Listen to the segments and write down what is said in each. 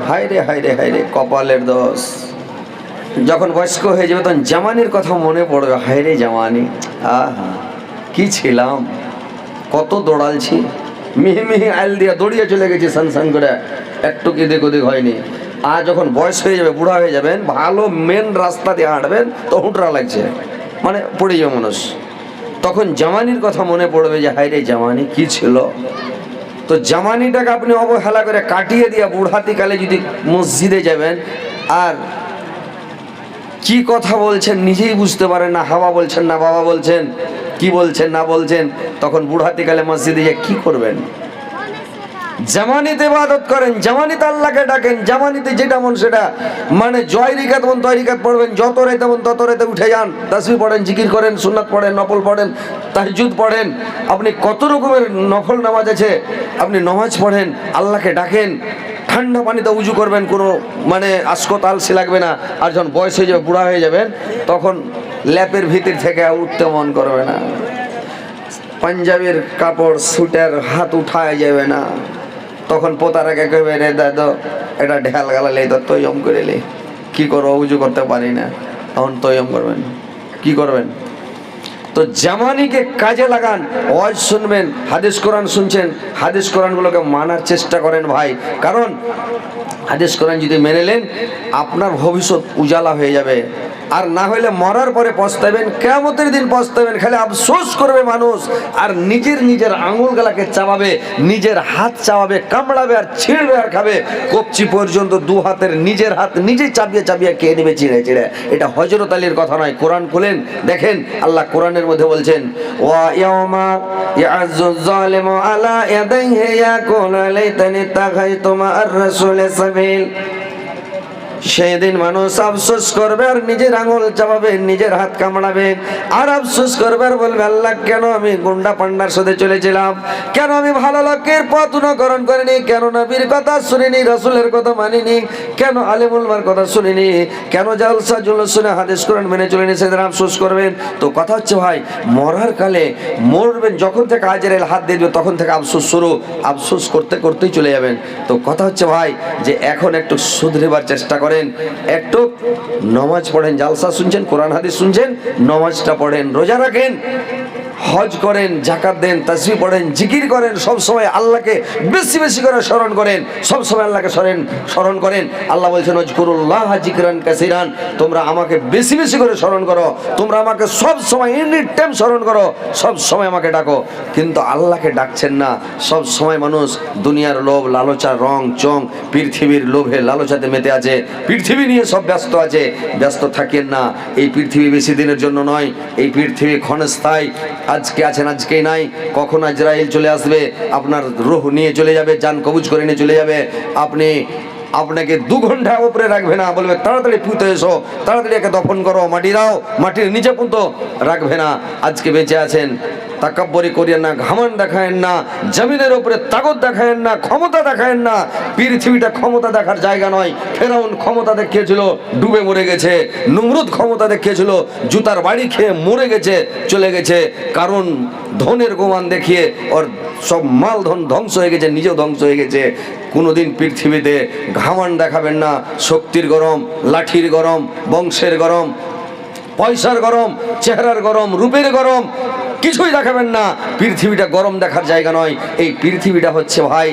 হায় রে কপালের দোষ। যখন বয়স্ক হয়ে যাবে তখন জামানির কথা মনে পড়বে, হায় রে জামানি, আহা কি ছিলাম, কত দৌড়ালছি, মিহি মিহি আইল দিয়া দৌড়িয়ে চলে গেছি সান করে, একটু কি দিক ওদিক হয়নি। আর যখন বয়স হয়ে যাবে, বুড়া হয়ে যাবেন, ভালো মেন রাস্তা দিয়ে হাঁটবেন তো হুটরা লাগছে, মানে পড়ে যাবে মানুষ, তখন জামানির কথা মনে পড়বে যে হায় রে জামানি কি ছিল। তো জামানিটাকে আপনি অবহেলা করে কাটিয়ে দিয়া বুড়াতিকালে যদি মসজিদে যাবেন আর কি কথা বলছেন নিজেই বুঝতে পারেন না, হাওয়া বলছেন না বাবা বলছেন, কি বলছেন না বলছেন, তখন বুড়াতিকালে মসজিদে গিয়ে কি করবেন? জামানিতে ইবাদত করেন, জামানিতে আল্লাহকে ডাকেন, জামানিতে যেটা মন সেটা, মানে জয় রিকাত মন তয় রিকাত পড়বেন, যত রাইতে মন তত রাইতে উঠে যান, তাসবিহ পড়েন, জিকির করেন, সুন্নাত পড়েন, নফল পড়েন, তাহাজ্জুদ পড়েন, আপনি কত রকমের নফল নামাজ আছে, আপনি নামাজ পড়েন, আল্লাহকে ডাকেন, ঠান্ডা পানিতে উজু করবেন, কোনো মানে আসকত আলসি লাগবে না। আর যখন বয়স হয়ে যাবে, বুড়া হয়ে যাবেন, তখন ল্যাপের ভিতর থেকে উঠতে মন করবে না, পাঞ্জাবির কাপড় সুটের হাত উঠায় যাবে না, তখন পোতারাকে কইবে রে দাদা এটা ঢেল গালালে তো তৈয়ম করে লে, কি করবো উজু করতে পারি না, তখন তৈয়ম করবেন, কি করবেন? তো জামানিকে কাজে লাগান, ওয়াজ শুনবেন, হাদিস কোরআন শুনছেন, হাদিস কোরআনগুলোকে মানার চেষ্টা করেন ভাই, কারণ হাদিস কোরআন যদি মেনে নেন আপনার ভবিষ্যৎ উজালা হয়ে যাবে। আর না হলে মরার পরে পস্তাবেন, কিয়ামতের দিন পস্তাবেন, খালি আফসোস করবে মানুষ, আর নিজের আঙুলগুলাকে চাবাবে, নিজের হাত চাবাবে, কামড়াবে আর ছিঁড়বে আর খাবে, কবজি পর্যন্ত দু হাতের নিজের হাত নিজেই চাবিয়ে খেয়ে নেবে চিড়ে চিড়ে। এটা হযরত আলীর কথা নয়, কোরআন খুলেন দেখেন, আল্লাহ কোরআনের মধ্যে বলছেন ওয়া ইয়াউমা ইয়াযুজ যালিমু আলা ইয়াদাইহি ইয়াকুলু লাইতানি তাগাইতু মা'আর রাসূলি সাবিল। সেদিন মানুষ আফসোস করবে আর নিজের আঙুল চাপাবে, নিজের হাত কামড়াবে আর আফসোস করবে আর বলবে আল্লাহ কেন আমি গুন্ডা পান্ডার সাথে চলেছিলাম, কেন আমি ভালো লোকের পথ অনুকরণ করিনি, কেন নবীর কথা শুনিনি, রাসূলের কথা মানিনি, কেন আলেম উলামার কথা শুনিনি, কেন জালসা জুলুস শুনে হাদিস কোরআন মেনে চলিনি, সেদিন আফসোস করবেন। তো কথা হচ্ছে ভাই, মরার কালে মরবেন যখন থেকে আজরাইল হাত দিয়ে দিবে তখন থেকে আফসোস শুরু, আফসোস করতে করতেই চলে যাবেন। তো কথা হচ্ছে ভাই যে এখন একটু শুধরেবার চেষ্টা করেন, একটু নামাজ পড়েন, জালসা শুনছেন, কোরআন হাদিস শুনছেন, নামাজটা পড়েন, রোজা রাখেন, হজ করেন, যাকাত দেন, তাসবিহ পড়েন, জিকির করেন, সব সময় আল্লাহকে বেশি বেশি করে স্মরণ করেন, সব সময় আল্লাহকে স্মরণ করেন। আল্লাহ বলছেন ওয়াজকুরুল্লাহ যিকরান কাসীরান, তোমরা আমাকে বেশি বেশি করে স্মরণ করো, তোমরা আমাকে সব সময় এনি টাইম স্মরণ করো, সব সময় আমাকে ডাকো। কিন্তু আল্লাহকে ডাকছেন না, সব সময় মানুষ দুনিয়ার লোভ লালসা রং চং পৃথিবীর লোভে লালসাতে মেতে আছে, পৃথিবী নিয়ে সব ব্যস্ত আছে। ব্যস্ত থাকেন না, এই পৃথিবী বেশি দিনের জন্য নয়, এই পৃথিবী ক্ষণস্থায়ী, আজকে আছেন আজকেই নাই, কখন আজরাইল চলে আসবে আপনার রূহ নিয়ে চলে যাবে, জান কবজ করে নিয়ে চলে যাবে, আপনাকে 2 ঘন্টা উপরে রাখবে না, বলবে তাড়াতাড়ি পুঁতে এসো, তাড়াতাড়ি একে দফন করো, মাটি দাও, মাটির নিচে পুঁতো, রাখবে না। আজকে বেঁচে আছেন, তাকাব্বরি করিয়েন না, ঘামান দেখায়েন না, জমিনের উপরে তাগত দেখায়েন না, ক্ষমতা দেখায়েন না, পৃথিবীটা ক্ষমতা দেখার জায়গা নয়। ফেরাউন ক্ষমতা দেখিয়েছিল, ডুবে মরে গেছে, নমরুদ ক্ষমতা দেখিয়েছিল, জুতার বাড়ি খেয়ে মরে গেছে, চলে গেছে, কারণ ধনের গোমান দেখিয়ে ওর সব মাল ধন ধ্বংস হয়ে গেছে, নিজেও ধ্বংস হয়ে গেছে। কোনোদিন পৃথিবীতে ঘামান দেখাবেন না, শক্তির গরম, লাঠির গরম, বংশের গরম, পয়সার গরম, চেহারার গরম, রূপের গরম, কিছুই দেখাবেন না। পৃথিবীটা গরম দেখার জায়গা নয়, এই পৃথিবীটা হচ্ছে ভাই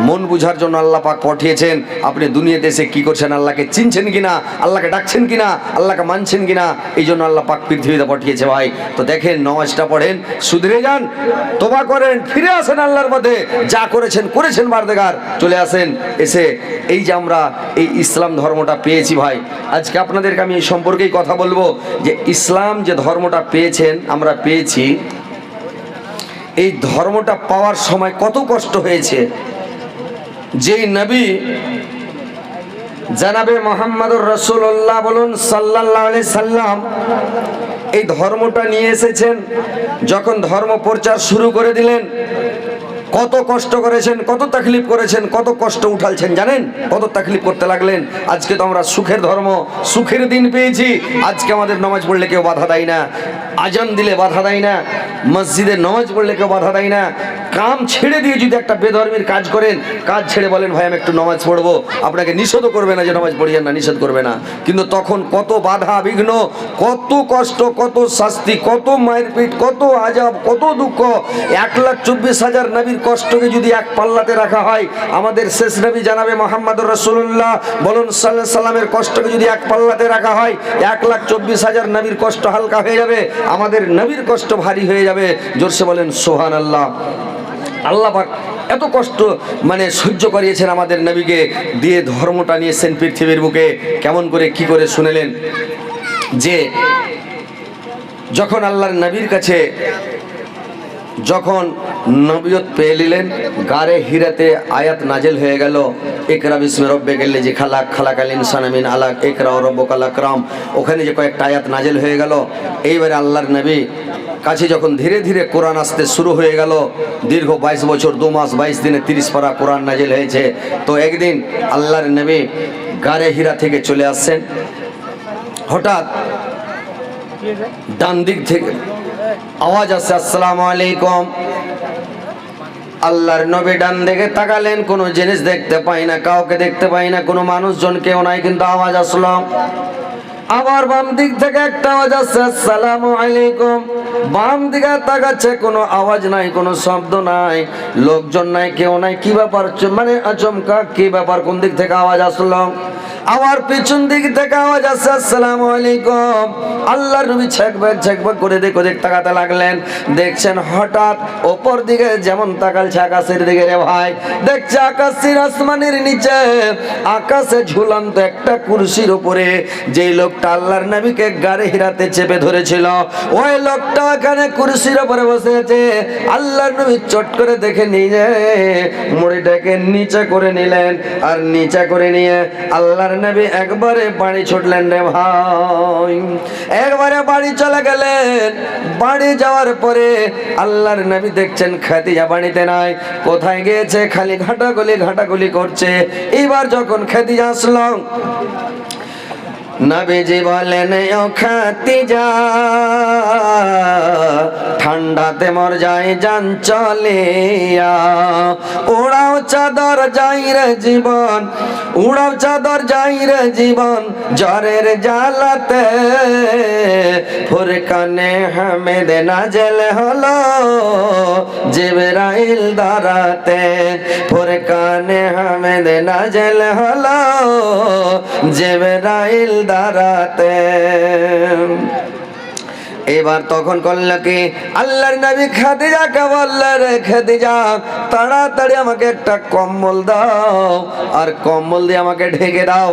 মন বুঝার জন্য আল্লাহ পাক পাঠিয়েছেন। আপনি দুনিয়াতে এসে কি করছেন, আল্লাহকে চিনছেন কিনা, আল্লাহকে ডাকছেন কিনা, আল্লাহকে মানছেন কিনা, এই জন্য আল্লাহ পাক পৃথিবীতে পাঠিয়েছে ভাই। তো দেখেন, নামাজটা পড়েন, শুধরে যান, তওবা করেন, ফিরে আসেন আল্লাহর মধ্যে, যা করেছেন বারদেগার চলে আসেন। এসে এই যে আমরা এই ইসলাম ধর্মটা পেয়েছি ভাই, আজকে আপনাদেরকে আমি এই সম্পর্কেই কথা বলবো যে ইসলাম যে ধর্মটা পেয়েছেন, আমরা পেয়েছি, এই ধর্মটা পাওয়ার সময় কত কষ্ট হয়েছে। যেই নবী জানাবে মুহাম্মদুর রাসূলুল্লাহ বলুন সাল্লাল্লাহু আলাইহি সাল্লাম এই ধর্মটা নিয়ে এসেছেন, যখন ধর্ম প্রচার শুরু করে দিলেন, কত কষ্ট করেছেন, কত তাকলিফ করেছেন, কত কষ্ট উঠালছেন জানেন, কত তাকলিফ করতে লাগলেন। আজকে তো আমরা সুখের ধর্ম, সুখের দিন পেয়েছি। আজকে আমাদের নামাজ পড়লে কেউ বাধা দেয় না, আজান দিলে বাধা দেয় না, মসজিদে নামাজ পড়লে কেউ বাধা দেয় না, কাম ছেড়ে দিয়ে যদি একটা বেধর্মীর কাজ করেন, কাজ ছেড়ে বলেন ভাই আমি একটু নামাজ পড়বো, আপনাকে নিষেধও করবে না যে নামাজ পড়িয়েন না, নিষেধ করবে না। কিন্তু তখন কত বাধা বিঘ্ন, কত কষ্ট, কত শাস্তি, কত মায়ের পিঠ, কত আজাব, কত দুঃখ। 1,24,000 নবীর কষ্টকে যদি এক পাল্লাতে রাখা হয়, আমাদের শেষ নবী জানাবে মোহাম্মদুর রাসূলুল্লাহ বলুন সাল্লাল্লাহু আলাইহি সাল্লামের কষ্টকে যদি এক পাল্লাতে রাখা হয়, 1,24,000 নবীর কষ্ট হালকা হয়ে যাবে, আমাদের নবীর কষ্ট ভারী হয়ে যাবে। জোরসে বলেন সুবহানাল্লাহ। আল্লাহ পাক এত কষ্ট মানে সহ্য করিয়েছেন আমাদের নবীকে দিয়ে, ধর্মটা নিয়েছেন পৃথিবীর বুকে। কেমন করে কি করে শুনেলেন যে যখন আল্লাহর নবীর কাছে যখন নবিয়ত পেয়ে নিলেন, গারে হিরাতে আয়াত নাজেল হয়ে গেল, ইকরা বিসমি রাব্বিকাল্লাযী খালাক, খালাকাল ইনসানা মিন আলাক, ইকরা ওয়া রাব্বুকাল আকরাম। ওখানে যে কয়েকটা আয়াত নাজেল হয়ে গেল, এইবারে আল্লাহর নবী কাছে যখন ধীরে ধীরে কোরআন আসতে শুরু হয়ে গেল, দীর্ঘ 22 বছর 2 মাস 22 দিনে 30 পারা কোরআন নাজেল হয়েছে। তো একদিন আল্লাহর নবী গারে হিরা থেকে চলে আসছেন, হঠাৎ ডান দিক থেকে আওয়াজ আসছে আসসালামু আলাইকুম। আল্লাহর নবী ডান দিকে তাকালেন, কোনো জিনিস দেখতে পাই না, কাউকে দেখতে পাই না, কোনো মানুষজন কেউ নাই, কিন্তু আওয়াজ আসলো। আবার বাম দিক থেকে একটা আওয়াজ আসছে আসসালামু আলাইকুম। বাম দিকে তাকাচ্ছে, কোনো আওয়াজ নাই, কোনো শব্দ নাই, লোকজন নাই, কেউ নাই। কি ব্যাপার, মানে আচমকা কি ব্যাপার, কোন দিক থেকে আওয়াজ আসলো? আবার পিছন দিক থেকে আওয়াজ আসছে আসসালামু আলাইকুম। আল্লাহর নবী ছেকবাক করে দেখ তাকাতে লাগলেন। দেখছেন হঠাৎ ওপর দিকে যেমন তাকালছে আকাশের দিকে রে ভাই, দেখছে আকাশের আসমানের নিচে আকাশে ঝুলন্ত একটা কুরসির উপরে যেই লোকটা আল্লাহর নবীকে গারে হিরাতে চেপে ধরেছিল, ওই লোকটা এখানে কুরসির উপরে বসে আছে। আল্লাহর নবী চট করে দেখে নিয়ে মুড়িটাকে নিচে করে নিলেন, আর নিচে করে নিয়ে আল্লাহর নবী একবারে বাড়ি ছুটলেন রে ভাই, একবারে বাড়ি চলে গেলেন। বাড়ি যাওয়ার পরে আল্লাহর নবী দেখছেন খাদিজা বাড়িতে নাই, কোথায় গিয়েছে, খালি ঘাটাগুলি করছে। এইবার যখন খাদিজা আসলো, নবীজি বলেন ও খাদিজা, ঠান্ডাতে মর যায় জান চলিয়া, উড়াও চাদর যাই রে জীবন, উড়াও চাদর যাই রে জীবন, জ্বরের জ্বালাতে ফুরকানে হামেদ নাজেল হলো জিবরাইল দারাতে, ফুরকানে হামেদ নাজেল হলো জিবরাইল দারাতে। এবার তখন করল কি, আল্লাহর নবী খাদিজাকে বললেন রে খাদিজা, তাড়াতাড়ি আমাকে একটা কম্বল দাও, আর কম্বল দিয়ে আমাকে ঢেকে দাও,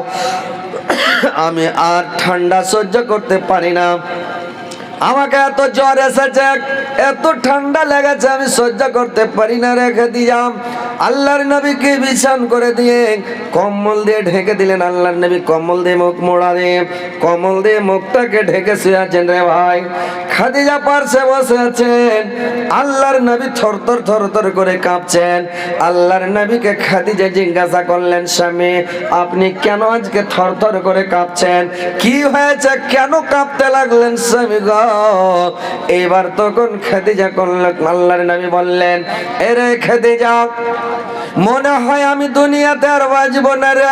আমি আর ঠান্ডা সহ্য করতে পারি না, আমাকে এত জ্বর এসেছে, এত ঠান্ডা লেগেছে, আমি সহ্য করতে পারি না রে খাদিজা। আল্লাহর নবীকে বিছান করে দিয়ে কম্বল দিয়ে ঢেকে দিলেন। আল্লাহর নবী কম্বল দিয়ে মুখ মোড়া দিয়ে, কম্বল দিয়ে মুখটাকে ঢেকে শুয়ে আছেন রে ভাই। খাদিজা পাশে বসে আছেন, আল্লাহর নবী থরথর করে কাঁপছেন। আল্লাহর নবীকে খাদিজা জিজ্ঞাসা করলেন, স্বামী আপনি কেন আজকে থরথর করে কাঁপছেন, কি হয়েছে, কেন কাঁপতে লাগলেন স্বামী গো? এবার তখন খাদিজা করলেন, আল্লাহর নবী বললেন, এরে খাদিজা, মনে হয় আমি দুনিয়াতে আর বাঁচবো না রে,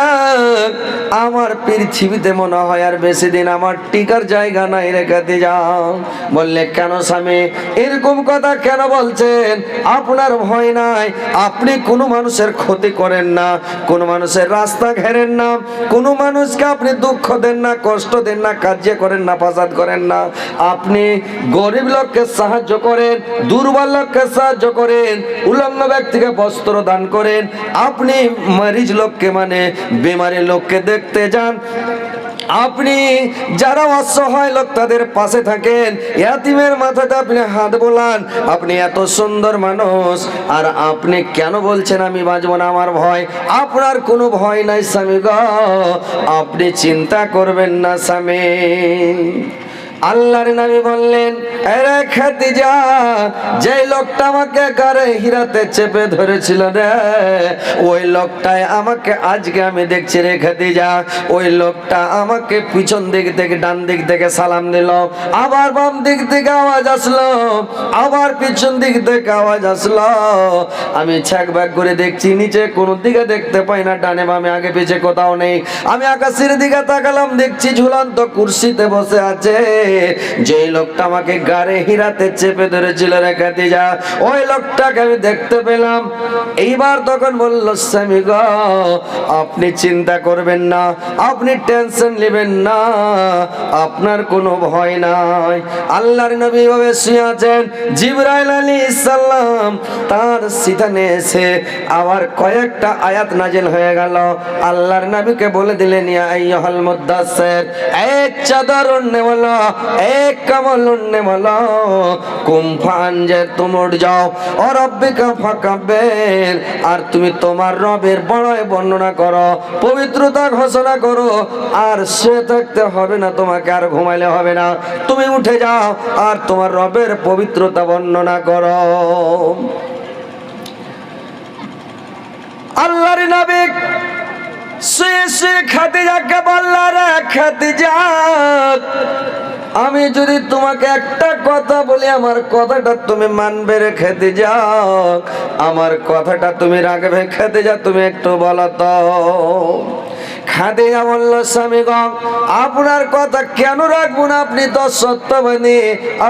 আমার পৃথিবীতে মনে হয় আর বেশি দিন আমার টিকার জায়গা নাই রে খাদিজা। বললে কেন স্বামী, এরকম কথা কেন বলছেন? আপনার ভয় নাই, আপনি কোনো মানুষের ক্ষতি করেন না, কোনো মানুষের রাস্তা ঘেরেন না, কোনো মানুষকে আপনি দুঃখ দেন না, কষ্ট দেন না, কার্য করেন না, ফাসাদ করেন না। আপনি গরিব লোককে সাহায্য করেন, দুর্বল লোককে সাহায্য করেন, উলঙ্গ ব্যক্তিকে বস্ত্র দান করেন, আপনি মরিজ লোককে মানে বেমারি লোককে দেখতে যান, আপনি যারা অসহায় লোক তাদের পাশে থাকেন, ইয়াতিমের মাথাতে আপনি হাত বোলান। আপনি এত সুন্দর মানুষ, আর আপনি কেন বলছেন আমি বাঁচবো না, আমার ভয়? আপনার কোনো ভয় নাই স্বামী গো, আপনি চিন্তা করবেন না স্বামী। আল্লাহর নবী বললেন, আরে খাদিজা, যে লোকটা আমাকে গারে হীরাতে চেপে ধরেছিল রে, ওই লোকটাই আমাকে আজকে আমি দেখছি রে খাদিজা। ওই লোকটা আমাকে পিছন দিক থেকে ডান দিক থেকে সালাম দিল, আবার বাম দিক থেকে আওয়াজ আসলো, আবার পিছন দিক থেকে আওয়াজ আসলো। আমি ছ্যাক ব্যাক করে দেখছি, নিচে কোন দিকে দেখতে পাই না, ডানে বামে আগে পিছে কোথাও নেই। আমি আকাশের দিকে তাকালাম, দেখছি ঝুলন্ত কুরসিতে বসে আছে যে লোকটা আমাকে গারে হীরাতে চেপে ধরেছিল রে খাদিজা, ওই লোকটাকে আমি দেখতে পেলাম। এইবার তখন বলল, স্বামী গো, আপনি চিন্তা করবেন না, আপনি টেনশন নেবেন না, আপনার কোনো ভয় নাই। আল্লাহর নবী ভাবে শুয়ে আছেন, জিবরাইল আলাইহিস সালাম তার সিধানে এসে আবার কয়েকটা আয়াত নাজিল হয়ে গেল। আল্লাহর নবীকে বলে দিলেন, ইয়া আইয়ুহাল মুদ্দাসসির, এক চাদর ওড়নে বলো, এক কম্বল ওড়নে বলো, কুম ফানজির, তুমি উঠ যাও, ও রব্বিকা ফাকাব্বির, আর তুমি তোমার রবের বড়াই বর্ণনা করো, পবিত্রতা ঘোষণা করো। আর শুয়ে থাকতে হবে না তোমাকে, আর ঘুমাইলে হবে না, তুমি উঠে যাও আর তোমার রবের পবিত্রতা বর্ণনা করো। আল্লাহর নবী শুয়ে শুয়ে খাদিজাকে বলল, রে খাদিজা, আমি যদি তোমাকে একটা কথা বলি, আমার কথাটা তুমি মানবে রে খাদিজা, আমার কথাটা তুমি রাখবে খাদিজা, তুমি একটু বলো তো। খাদিজা বলল, স্বামী গো, আপনার কথা কেন রাখবো না, আপনি তো সত্যবাদী,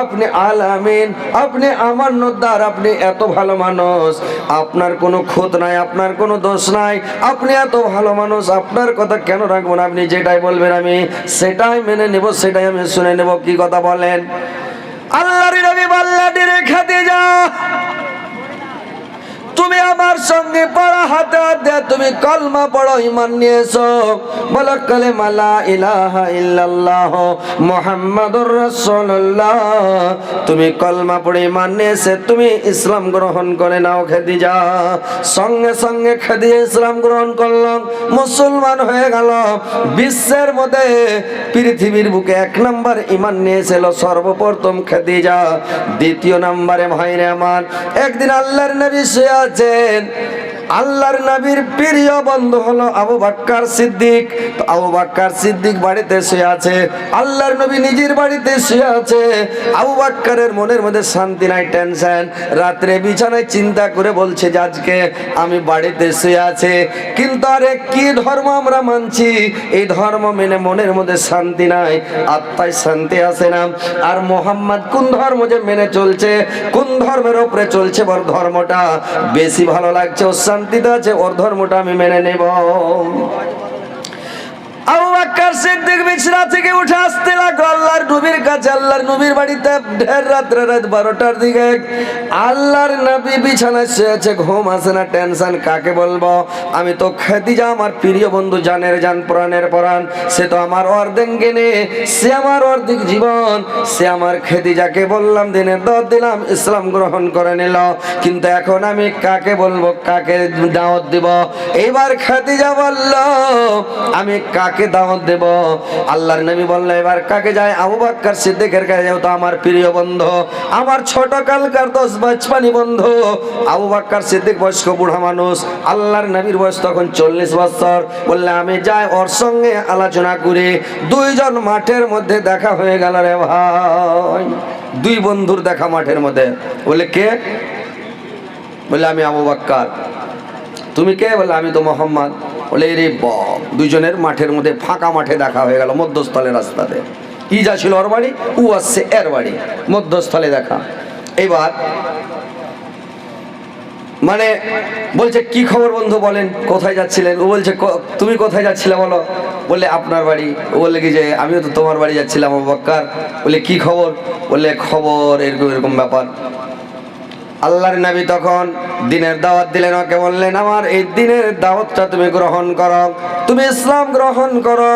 আপনি আল আমিন, আপনি আমার নদ্দার, আপনি এত ভালো মানুষ, আপনার কোনো খুঁত নাই, আপনার কোনো দোষ নাই, আপনি এত ভালো মানুষ, আপনার কথা কেন রাখবো না, আপনি যেটাই বলবেন আমি সেটাই মেনে নেব, সেটাই আমি শুনে নেব। কি কথা বলেন? আল্লাহর নবী বললেন, রে খাদিজা, তুমি আমার সঙ্গে পড়া, হাতে হাতে তুমি কলমা পড়ো, ঈমান নিয়েছো, বলো কালেমা লা ইলাহা ইল্লাল্লাহ মুহাম্মাদুর রাসূলুল্লাহ, তুমি কলমা পড়ে ঈমান নিয়েছে, তুমি ইসলাম গ্রহণ করে নাও খাদিজা। সঙ্গে সঙ্গে খাদিজা ইসলাম গ্রহণ করল, মুসলমান হয়ে গেল। বিশ্বের মধ্যে পৃথিবীর বুকে এক নাম্বার ঈমান নিয়েছিল সর্বপ্রথম খাদিজা। দ্বিতীয় নম্বরে ভাইরে আমার, একদিন আল্লাহর নবী শুয়ে আছেন, আল্লাহর নবীর প্রিয় বন্ধু হলো আবু বকর সিদ্দিক। তো আবু বকর সিদ্দিক বাড়িতে শুয়ে আছে, আল্লাহর নবী নিজের বাড়িতে শুয়ে আছে। আবু বকরের মনের মধ্যে শান্তি নাই, টেনশন। রাত্রে বিছানায় চিন্তা করে বলছে যে আজকে আমি বাড়িতে শুয়ে আছে, কিন্তু আরে কি ধর্ম আমরা মানছি, এই ধর্ম মেনে মনের মধ্যে শান্তি নাই, আত্মায় শান্তি আসে না। আর মোহাম্মদ কোন ধর্ম যে মেনে চলছে, কোন ধর্মের উপরে চলছে, বড় ধর্মটা বেশি ভালো লাগছে, শান্তিতে আছে, ওর ধর্মটা আমি মেনে নেব। আবু বকর সিদ্দিক বিছানা থেকে উঠে আসতে লাগলো আল্লাহর নবীর কাছে। আল্লাহর নবীর বাড়িতে ঢের রাত্রে, রাত 12টার দিকে আল্লাহর নবী বিছানায় শুয়েছে, ঘুম আসে না, টেনশন। কাকে বলবো? আমি তো খাদিজা, আমার প্রিয় বন্ধু, জানের জান, প্রাণের প্রাণ, সে তো আমার অর্ধেঙ্গিনী, সে আমার অর্ধেক জীবন, সে আমার খাদিজাকে বললাম, দিনে 10 দিলাম, ইসলাম গ্রহণ করে নিল, কিন্তু এখন আমি কাকে বলবো, কাকে দাওয়াত দিব? এইবার খাদিজা বলল, আমি কাকে দাওয়াত দেব? আল্লাহর নবী বলল, এবার কাকে যায়? আবু বকর সিদ্দিকের কাছে যাও, তো আমার প্রিয় বন্ধু, আমার ছোট কালকার দোস্ত, বাচপানি বন্ধু। আবু বকর সিদ্দিক বয়স্ক বুড়া মানুষ, আল্লাহর নবীর বয়স তখন 40 বছর। বললে আমি যাই, ওর সঙ্গে আলোচনা করি। দুইজন মাঠের মধ্যে দেখা হয়ে গেল রে ভাই, দুই বন্ধুর দেখা মাঠের মধ্যে। বলে কে? বলে আমি আবু বকর। তুমি কে? বলে আমি তো মোহাম্মদ। বলে রে বাপ, দুইজনের মাঠের মধ্যে, ফাঁকা মাঠে দেখা হয়ে গেল, মধ্যস্থলে রাস্তাতে। ই যা ছিল ওর বাড়ি, ও আসছে এর বাড়ি, মধ্যস্থলে দেখা। এবার মানে বলছে, কি খবর বন্ধু বলেন, কোথায় যাচ্ছিলেন? ও বলছে, তুমি কোথায় যাচ্ছিলে বলো? বলে আপনার বাড়ি। ও বলে কি যে আমিও তো তোমার বাড়ি যাচ্ছিলাম আবু বকর। বলে কি খবর? বলে খবর এরকম এরকম ব্যাপার। আল্লাহর নবী তখন দিনের দাওয়াত দিলেন, ওকে বললেন আমার এই দিনের দাওয়াতটা তুমি গ্রহণ করো, তুমি ইসলাম গ্রহণ করো,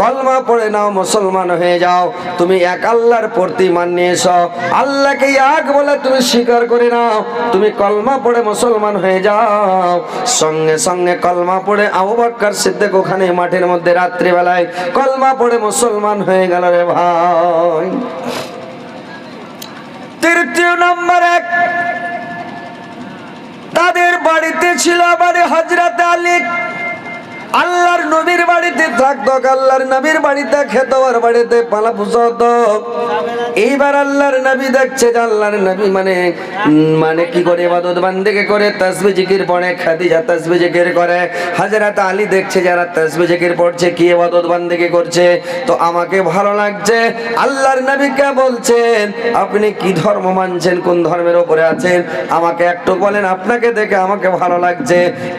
কলমা পড়ে নাও, মুসলমান হয়ে যাও, তুমি এক আল্লাহর প্রতি ঈমান নিয়ে এসো, আল্লাহকে এক বলে তুমি স্বীকার করে নাও, তুমি কলমা পড়ে মুসলমান হয়ে যাও। সঙ্গে সঙ্গে কলমা পড়ে আবু বকর সিদ্দিক ওখানে মাঠের মধ্যে রাত্রিবেলায় কলমা পড়ে মুসলমান হয়ে গেল রে ভাই। তৃতীয় নম্বর এক, তাদের বাড়িতে ছিল বাড়ি হযরত আলী, আল্লাহর নবীর বাড়িতে থাকতো, আল্লাহর নবীর বাড়িতে খেত, আর বাড়িতে পালা পূজা হতো। এইবার আল্লাহর নবী দেখছে যে আল্লাহর নবী মানে কি করে ইবাদত বান্দেগি করে, তাসবিহ জিকির পড়ে, খাদিজা তাসবিহ জিকির করে, হযরত আলী দেখছে যারা তাসবিহ জিকির পড়ছে, কি ইবাদত বান্দেগি করছে, তো আমাকে ভালো লাগছে। আল্লাহর নবীকে বলছেন আপনি কি ধর্ম মানছেন, কোন ধর্মের উপরে আছেন, আমাকে একটু বলেন, আপনাকে দেখে আমাকে ভালো লাগছে।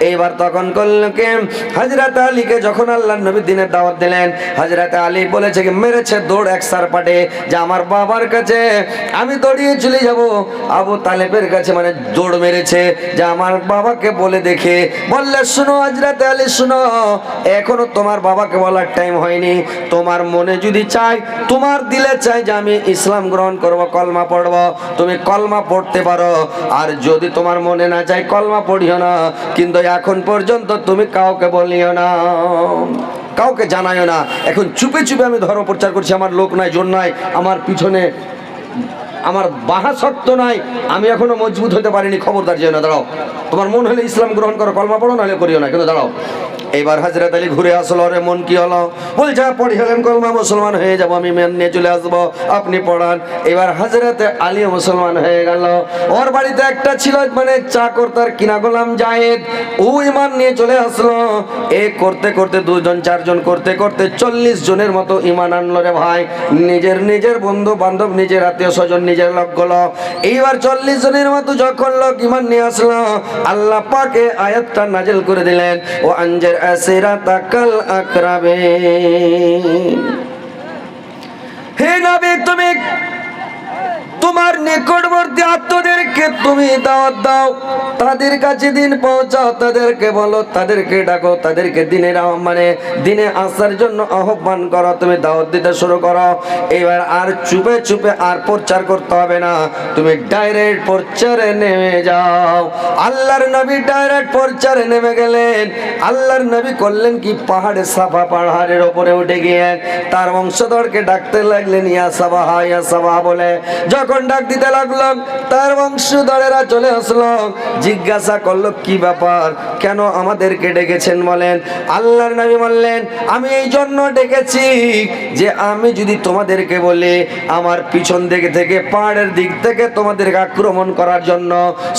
এইবার তখন করলো কি, হযরত আলীকে যখন আল্লাহর নবী দিনের দাওয়াত দিলেন, হযরত আলী বলেছে কি, মেরেছে দৌড় এক সারপাটে, যে আমার বাবার কাছে আমি দৌড়িয়ে চলে যাব। আবু তালেবের কাছে মানে দৌড় মেরেছে যে আমার বাবাকে বলে দেখে, বললে শুনো হযরত আলী শুনো, এখনো তোমার বাবাকে বলার টাইম হয়নি, তোমার মনে যদি চাই, তোমার দিলে চাই যে আমি ইসলাম গ্রহণ করব, কলমা পড়ব, তুমি কলমা পড়তে পারো, আর যদি তোমার মনে না চাই কলমা পড়িও না, কিন্তু এখন পর্যন্ত তুমি কাউকে বলিও না, কাউকে জানাইও না। এখন চুপে চুপে আমি ধর্ম প্রচার করছি, আমার লোক নাই, জোর নাই, আমার পিছনে আমার বাহা শক্ত নাই, আমি এখনো মজবুত হতে পারিনি, খবরদার যেও না, দাঁড়াও, তোমার মন হলে ইসলাম গ্রহণ করো, কলমা পড়ো, নাহলে করিও না, কিন্তু দাঁড়াও। এইবার হযরত আলী ঘুরে আসলো, রে মন কি হলো, বলছে পড়ি হলেন কলমা, মুসলমান হয়ে যাব, আমি মেন নিয়ে চলে আসবো, আপনি পড়ান। এবার হযরত আলী মুসলমান হয়ে গেল। ওর বাড়িতে একটা ছিল মানে চাকর, তার কিনা গোলাম জায়েদ, ও ঈমান নিয়ে চলে আসলো। এ করতে করতে দুজন চারজন করতে করতে 40 জনের মতো ঈমান আনলো রে ভাই, নিজের বন্ধু বান্ধব, নিজের আত্মীয় স্বজন, নিজের লোকগুলো। এইবার 40 জনের মতো যখন লোক ঈমান নিয়ে আসলো, আল্লাহ পাকে আয়াতটা নাজিল করে দিলেন, ও আনজার আসিরাতাকাল আকরাবিন, হে নবী তুমি তোমার নিকটবর্তী আত্মীয়দেরকে তুমি দাওয়াত দাও, তাদের কাছে দিন পৌঁছাও, তাদেরকে বলো, তাদেরকে ডাকো, তাদেরকে দিনে আসার জন্য আহ্বান করো, তুমি দাওয়াত দিতে শুরু করো। এবার আর চুপে চুপে আর প্রচার করতে হবে না, তুমি ডাইরেক্ট প্রচারে নেমে যাও। আল্লাহর নবী ডাইরেক্ট প্রচারে নেমে গেলেন। আল্লাহর নবী করলেন কি, পাহাড়ে সাফা পাহাড়ের উপরে উঠে গিয়ে তার বংশধরকে ডাকতে লাগলেন, ইয়া সাবাহা ইয়া সাবাহা বলে। যখন ডাক দিতে লাগলো, তার বংশধরেরা চলে আসলো, জিজ্ঞাসা করলো কি ব্যাপার, কেন আমাদেরকে ডেকেছেন বলেন। আল্লাহর নবী বললেন, আমি এই জন্য ডেকেছি যে আমি যদি তোমাদেরকে বলি আমার পিছন দিক থেকে পাহাড়ের দিক থেকে তোমাদেরকে আক্রমণ করার জন্য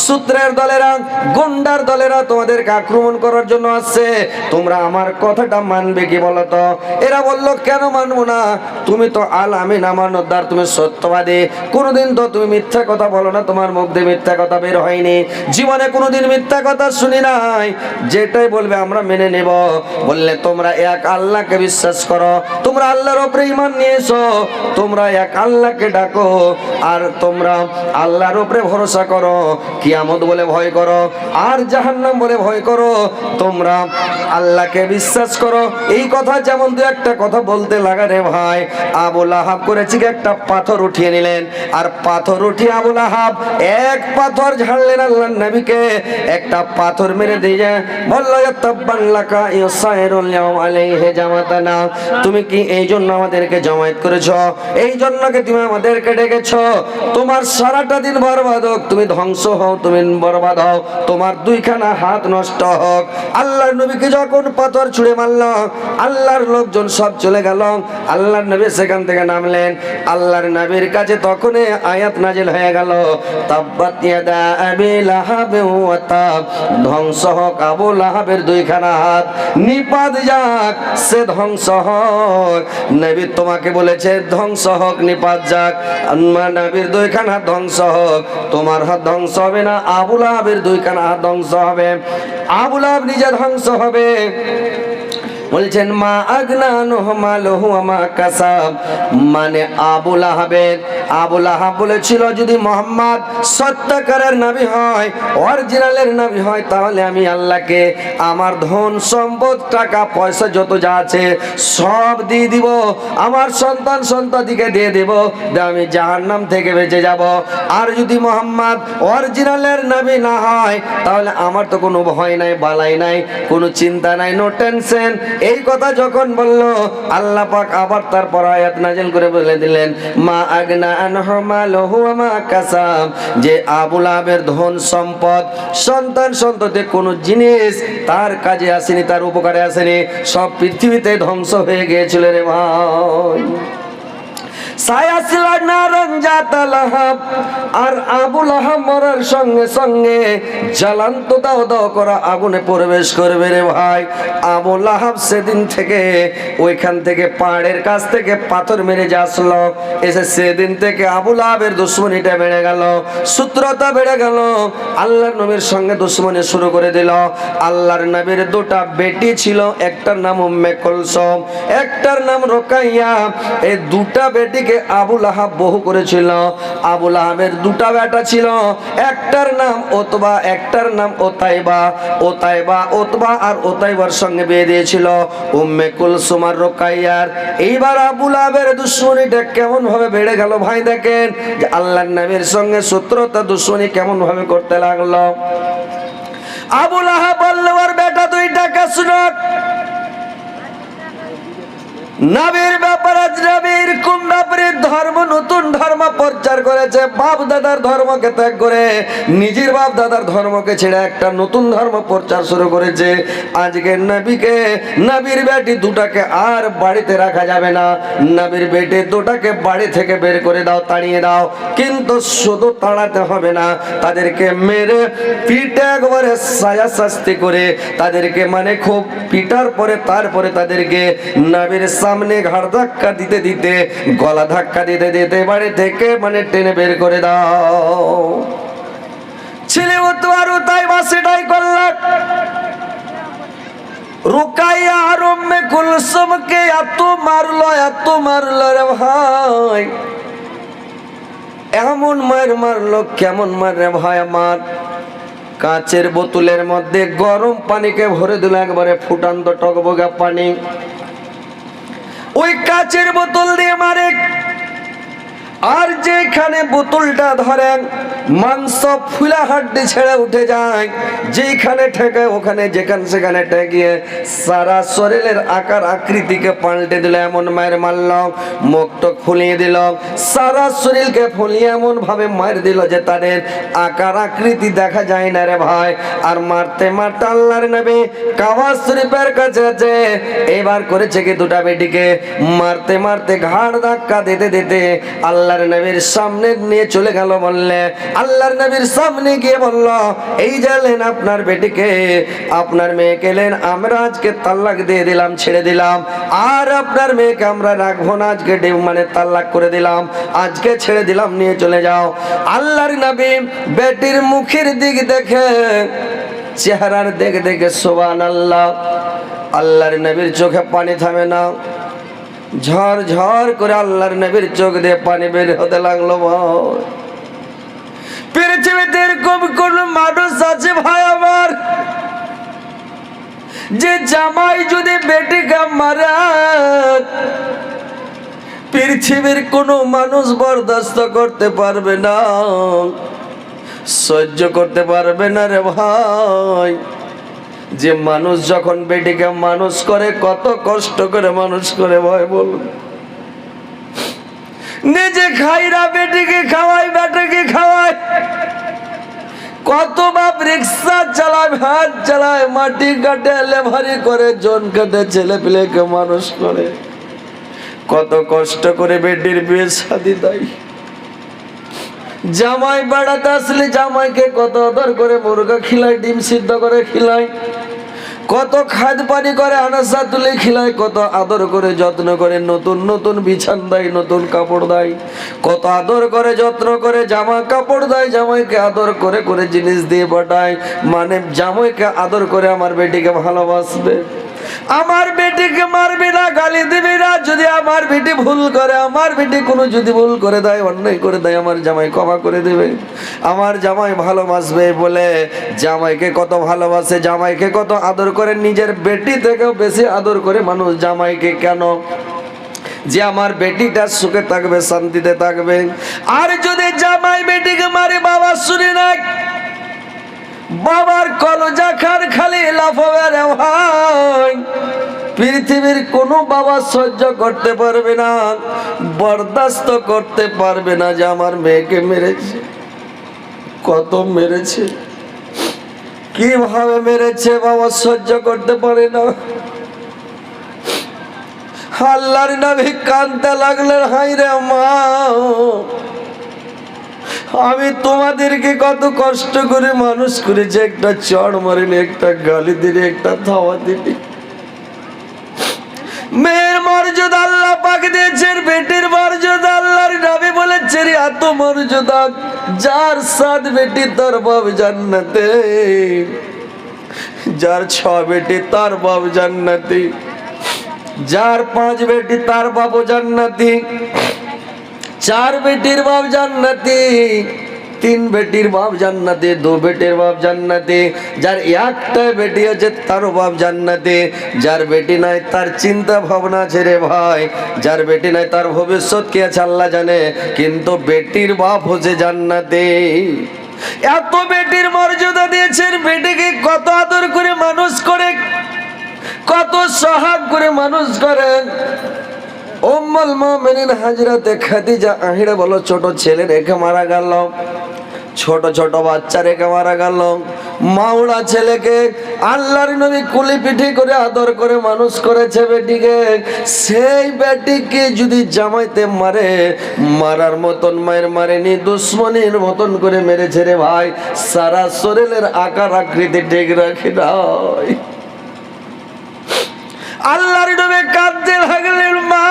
সূত্রের দলেরা, গুন্ডার দলেরা তোমাদেরকে আক্রমণ করার জন্য আসছে, তোমরা আমার কথাটা মানবে কি বলো তো? এরা বললো কেন মানবো না, তুমি তো আল আমিন আমানতদার, তুমি সত্যবাদী, কোনোদিন তো তুমি মিথ্যা কথা বলো না, তোমার মুখ দিয়ে মিথ্যা কথা বের হয়নি, জীবনে কোনোদিন মিথ্যা কথা শুনি নাই, যেটাই বলবে আমরা মেনে নেব। বললে তোমরা এক আল্লাহকে বিশ্বাস করো, তোমরা আল্লাহর উপরে ঈমান নিয়ে এসো, তোমরা এক আল্লাহকে ডাকো, আর তোমরা আল্লাহর উপরে ভরসা করো, কিয়ামত বলে ভয় করো, আর জাহান্নাম বলে ভয় করো, তোমরা আল্লাহকে বিশ্বাস করো। এই কথা যেমন দু একটা কথা বলতে লাগা রে ভাই, আবু লাহাব করেছি একটা পাথর উঠিয়ে নিলেন, আর পাথর উঠিয়ে আবু লাহাব এক পাথর ঝাড়লেন আল্লাহর নবীকে, একটা পাথর মেরে দিয়ে বলল, তাব্বান লাকা ইয়াসাইরুল ইয়াউম আলাইহি জামাতানা, তুমি কি এই জন্য আমাদেরকে জমায়েত করেছো, এই জন্য কি তুমি আমাদেরকে ডেকেছো, তোমার সারাটা দিন বরবাদ হোক, তুমি ধ্বংস হও, তুমি বরবাদ হও, তোমার দুইখানা হাত নষ্ট হোক। আল্লাহর নবীকে যখন পাথর ছুঁড়ে মারল, আল্লাহর লোকজন সব চলে গেল, আল্লাহর নবী সেখান থেকে নামলেন। আল্লাহর নবীর কাছে তখন আয়াত নাজিল হয়ে গেল, তাব্বাত ইয়াদা আবি লাহাব ওয়া তাব, ধ্বংস হোক আবু লাহাবের দুইখানা হাত, নিপাত যাক, সে ধ্বংস হোক। নবী তোমাকে বলেছে ধ্বংস হোক, নিপাত যাক, নবীর দুইখানা হাত ধ্বংস হোক, তোমার হাত ধ্বংস হবে না, আবু লাহাবের দুইখানা হাত ধ্বংস হবে, আবু লাহাব নিজে ধ্বংস হবে। বলছেন মা আগনা আনহু মালুহু ওয়া মা কাসাব, মানে আবু লাহাব বলেছিল যদি মোহাম্মদ সত্যকারের নবী হয়, অরিজিনালের নবী হয়, তাহলে আমি আল্লাহকে আমার ধন সম্পদ টাকা পয়সা যত যা আছে সব দিয়ে দিব, আমার সন্তান সন্ততিকে দিয়ে দেব, আমি জাহান্নাম থেকে বেঁচে যাব। আর যদি মোহাম্মদ অরিজিনালের নবী না হয় তাহলে আমার তো কোনো ভয় নাই, বালাই নাই, কোনো চিন্তা নাই, নো টেনশন। এই কথা যখন বলল, আল্লাহ পাক আবার তারপর আয়াত নাযিল করে বলে দিলেন মা আগনা আনহু মালুহু ওয়া মা কাসাব, যে আবু লাহাবের ধন সম্পদ সন্তান সন্ততি কোনো জিনিস তার কাজে আসেনি, তার উপকারে আসেনি, সব পৃথিবীতে ধ্বংস হয়ে গিয়েছিল রে ভাই। আর আবু লাহাব মরার সঙ্গে সঙ্গে জ্বালান্ত দাও দাও করা আগুনে প্রবেশ করবে রে ভাই। আবু লাহাব সেদিন থেকে ওইখান থেকে পাহাড়ের কাছ থেকে পাথর মেরে যে আসলো, এসে সেদিন থেকে আবু লাহাবের দুশমনিটা বেড়ে গেল, শত্রুতা বেড়ে গেল, আল্লাহর নবীর সঙ্গে দুশমনি শুরু করে দিল। আল্লাহর নবীর দুটা বেটি ছিল, একটার নাম উম্মে কুলসুম, একটার নাম রুকাইয়া। এই দুটা বেটিকে আবু লাহাব বহু করেছিল। আবু লাহাবের দুটা বেটা ছিল, একটার নাম ওতবা, একটার নাম ওতাইবা। ওতবা আর ওতাইবার সঙ্গে বিয়ে দিয়েছিল উম্মে কুলসুম আর রুকাইয়ার। এইবার আবু লাহাবের দুশমনিটা কেমন ভাবে বেড়ে গেল ভাই, দেখেন যে আল্লাহর নবীর সঙ্গে শত্রুতা দুশমনি কেমন ভাবে করতে লাগলো। আবু লাহাব বলল ওর বেটা দুইটাকে শুনো, নবীর ব্যাপারে, নবীর কোন ব্যাপারে ধর্ম, নতুন ধর্ম প্রচার করেছে, বাপ দাদার ধর্মকে ত্যাগ করে নিজের বাপ দাদার ধর্মকে ছেড়ে একটা নতুন ধর্ম প্রচার শুরু করেছে। আজকে নবীকে, নবীর বেটি দুটাকে আর বাড়িতে রাখা যাবে না, নবীর বেটি দুটাকে বাড়ি থেকে বের করে দাও, তাড়িয়ে দাও। কিন্তু শুধু তাড়াতে হবে না, তাদেরকে মেরে পিঠে একবারে সাজা শাস্তি করে তাদেরকে, মানে খুব পিটার পরে তারপরে তাদেরকে নবীর সামনে ঘাড় ধাক্কা দিতে দিতে, গলা ধাক্কা দিতে দিতে বাড়ি থেকে মানে টেনে বের করে দাও। ছেলে ওতাইবা সেটাই করল। রুকাইয়া আর উম্মে কুলসুমকে এত মারলো রে ভাই, এমন মারলো, কেমন মারে ভাই আমার। কাচের বোতলের মধ্যে গরম পানিকে ভরে দিল, একবারে ফুটান্ত টকবগা পানি, ওই কাচের বোতল দিয়ে মারে। আর যেখানে বোতলটা ধরেন মাংস ফুলা হাড্ডি ছেড়ে উঠে যায়, যেখানে ঠেকে ওখানে যেখানে সেখানে ঠেকিয়ে সারা শরীরের আকার আকৃতিকে পাল্টে দিল, এমন মায়ের মারল। মুখটা ফুলিয়ে দিল, সারা শরীরকে ফুলিয়ে এমন ভাবে মার দিল যে তাদের আকার আকৃতি দেখা যায় না রে ভাই। আর মারতে মারতে আল্লাহর নবী কাবা শরীফের কাছে আছে, এবার করেছে কি দুটা বেটিকে মারতে মারতে ঘাড় ধাক্কা দিতে দিতে আল্লাহর নবীর সামনে নিয়ে চলে গেল। বললে আল্লাহর নবীর সামনে গিয়ে বলল, এই জানেন আপনার বেটিকে, আপনার মেয়েকে এলেন, আমরা আজকে তালাক দিয়ে দিলাম, ছেড়ে দিলাম, আর আপনার মেয়েকে আমরা রাখবো না, আজকে মানে তালাক করে দিলাম, আজকে ছেড়ে দিলাম, নিয়ে চলে যাও। আল্লাহর নবী বেটির মুখের দিক দেখে, চেহারার দেখে দেখে সুবহানাল্লাহ, আল্লাহর নবীর চোখে পানি থামে না, ঝড় ঝড় করে আল্লাহর নবীর চোখ দিয়ে পানি বের হতে লাগলো। পৃথিবীতে এরকম কোন মানুষ আছে ভাই আমার, যে জামাই যদি বেটিকে মারে পৃথিবীর কোন মানুষ বরদাস্ত করতে পারবে না, সহ্য করতে পারবে না রে ভাই। যে মানুষ যখন বেটিকে মানুষ করে, কত কষ্ট করে মানুষ করে ভাই বলুন, নিজে খাইরা বেটিকে খাওয়ায়, বেটিকে খাওয়ায়, কত বাপ রিক্সা চালায়, ভাত চালায়, মাটি কাটে, লেভারি করে, জন কাটে, ছেলে পেলেকে মানুষ করে, কত কষ্ট করে বেটির বিয়ে শাদী দেয়। জামাই বেড়াতে আসলে জামাইকে কত আদর করে মুরগা খিলায়, ডিম সিদ্ধ করে খিলায়, কত খাদ পানি করে, আনাসা তুলে খিলায়, কত আদর করে যত্ন করে, নতুন নতুন বিছান দেয়, নতুন কাপড় দেয়, কত আদর করে যত্ন করে জামা কাপড় দেয়, জামাইকে আদর করে করে জিনিস দিয়ে পাঠায়, মানে জামাইকে আদর করে আমার বেটিকে ভালোবাসবে। আমার বেটিকে মারবি না, গালি দিবি না। যদি আমার বেটি ভুল করে, আমার বেটি কোনো যদি ভুল করে দেয়, অন্যায় করে দেয়, আমার জামাই ক্ষমা করে দেবে। আমার জামাই ভালোবাসবে বলে জামাইকে কত ভালোবাসে, জামাইকে কত আদর করে, নিজের বেটি থেকেও বেশি আদর করে মানুষ জামাইকে। কেন? যে আমার বেটিটা সুখে থাকবে, শান্তিতে থাকবে। আর যদি জামাই বেটিকে মারে, বাবা শুনে না, বাবার কলজা খান খালি লাফাবে রে ভাই। পৃথিবীর কোনো বাবা সহ্য করতে পারবে না, বরদাস্ত করতে পারবে না যে আমার মেয়েকে মেরেছে। কত মেরেছে, কিভাবে মেরেছে, বাবা সহ্য করতে পারে না। আল্লাহর নবী কাঁদতে লাগলেন, হায় রে মা, আমি তোমাদেরকে কত কষ্ট করে মানুষ করেছি, একটা চড় মারিনি, একটা গালি দিলি, একটা ধাওয়া দিলি। মেয়ের মর্যাদা আল্লাহ পাক দিয়েছেন, বেটির মর্যাদা আল্লাহর নবী বলেছেন এত মর্যাদা, যার 7 বেটি তার বাপ জান্নাতে, যার 6 বেটি তার বাপ জান্নাতি, যার 5 বেটি তার বাপ জান্নাতি, 4 বেটির বাপ জান্নাতি, 3 বেটির বাপ জান্নাতে, 2 বেটির বাপ জান্নাতে, যার একটা বেটি আছে তার বাপ জান্নাতে, যার বেটি নাই তার চিন্তা ভাবনা আছে রে ভাই, যার বেটি নাই তার ভবিষ্যৎ কি আছে আল্লাহ জানে, কিন্তু বেটির বাপ হচ্ছে জান্নাতে। এত বেটির মর্যাদা দিয়েছেন, বেটিকে কত আদর করে মানুষ করে, কত সহাগ করে মানুষ করেন। উম্মুল মুমিনিন হযরতে খাদিজা আহিরা বলো, ছোট ছেলে রেখে মারা গেল, ছোট ছোট বাচ্চা রেখে মারা গেল, মাওড়া ছেলেকে আল্লাহর নবী কুলি পিঠে করে আদর করে মানুষ করেছে বেটিকে। সেই বেটিকে যদি জামাইতে মারে, মারার মতন মায়ের মারেনি, দুশ্মনীর মতন করে মেরেছে রে ভাই। সারা শরীরের আকার আকৃতি ঠিক রাখি নাই। আল্লাহর নবী কাঁদতে লাগলেন, মা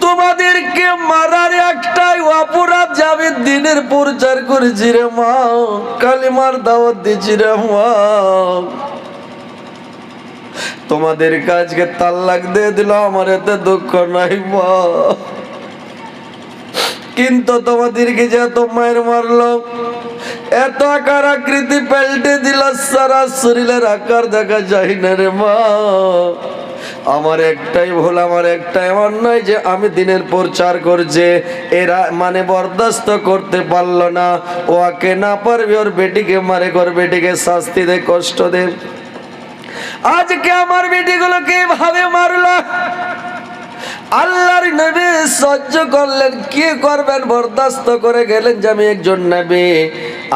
তোমাদেরকে মারার একটাই অপরাধ, যাবে দিনের প্রচার করেছি রে মা, কালিমার দাওয়াত দিয়েছি রে মা, তোমাদের কাজকে তালাক দিয়ে দিল, আমার এতে দুঃখ নাই মা, কিন্তু তোমাদেরকে যে এত মায়ের মারলো, এত আকার আকৃতি পাল্টে দিল, সারা শরীরের আকার দেখা যায় না রে মা। আমার একটাই ভুল, আমার একটাই অন্যায় যে আমি দিনের প্রচার করছে, এরা মানে বরদাস্ত করতে পারলো না, ওকে না পারবে ওর বেটিকে মারে, ওর বেটিকে শাস্তি দে, কষ্ট দে। আজকে আমার বেটিগুলোকে ভাবে মারলো, আল্লাহর নবী সহ্য করলেন, কি করবেন, বরদাস্ত করে গেলেন যে আমি একজন নবী,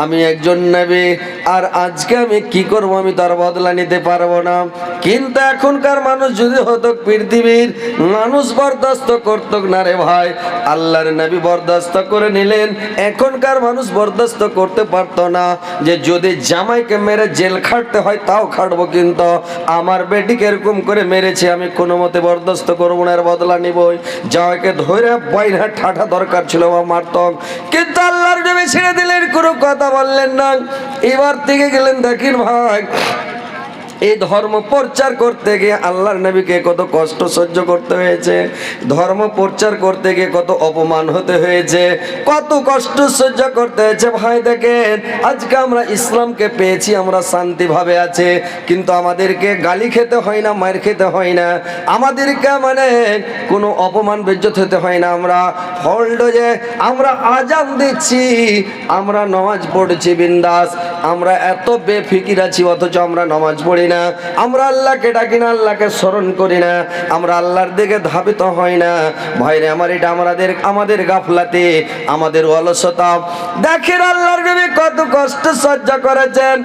আমি একজন নবী, আর আজকে আমি কি করব, আমি তার বদলা নিতে পারবো না। কিন্তু এখনকার মানুষ যদি হতো, পৃথিবীর মানুষ বরদাস্ত করতো না রে ভাই, আল্লাহর নবী বরদাস্ত করে নিলেন। এখনকার মানুষ বরদাস্ত করতে পারতো না, যে যদি জামাইকে মেরে জেল খাটতে হয় তাও খাটবো, কিন্তু আমার বেটিকে এরকম করে মেরেছে, আমি কোনো মতে বরদাস্ত করবো না, এর বদলা নিবই। জামাইকে ধরে বাইনা ঠাঠা দরকার ছিল বা মারতম, কিন্তু আল্লাহর নবী ছেড়ে দিলেন, কোনো কথা বললেন না। এবার থেকে গেলেন, দেখেন ভাই, এই ধর্ম প্রচার করতে গিয়ে আল্লাহর নবীকে কত কষ্ট সহ্য করতে হয়েছে, ধর্ম প্রচার করতে গিয়ে কত অপমান হতে হয়েছে, কত কষ্ট সহ্য করতে হয়েছে। ভাই দেখেন, আজকে আমরা ইসলামকে পেয়েছি, আমরা শান্তিভাবে আছে, কিন্তু আমাদেরকে গালি খেতে হয় না, মার খেতে হয় না, আমাদেরকে মানে কোনো অপমান বেজ্জত হতে হয় না। আমরা হল্ড যে আমরা আজান দিচ্ছি, আমরা নামাজ পড়ছি বিন্দাস, আমরা এত বেফিকির আছি, অথচ আমরা নামাজ পড়ি না, আমরা আল্লাহকে ডাকি না, আল্লাহকে স্মরণ করি না, আমরা আল্লাহর দিকে ধাবিত হই না। ভাইরে আমার, এটা আমাদের গাফলাতে, আমাদের অলসতা। দেখেন আল্লাহর নবী কত কষ্ট সহ্য করেছেন।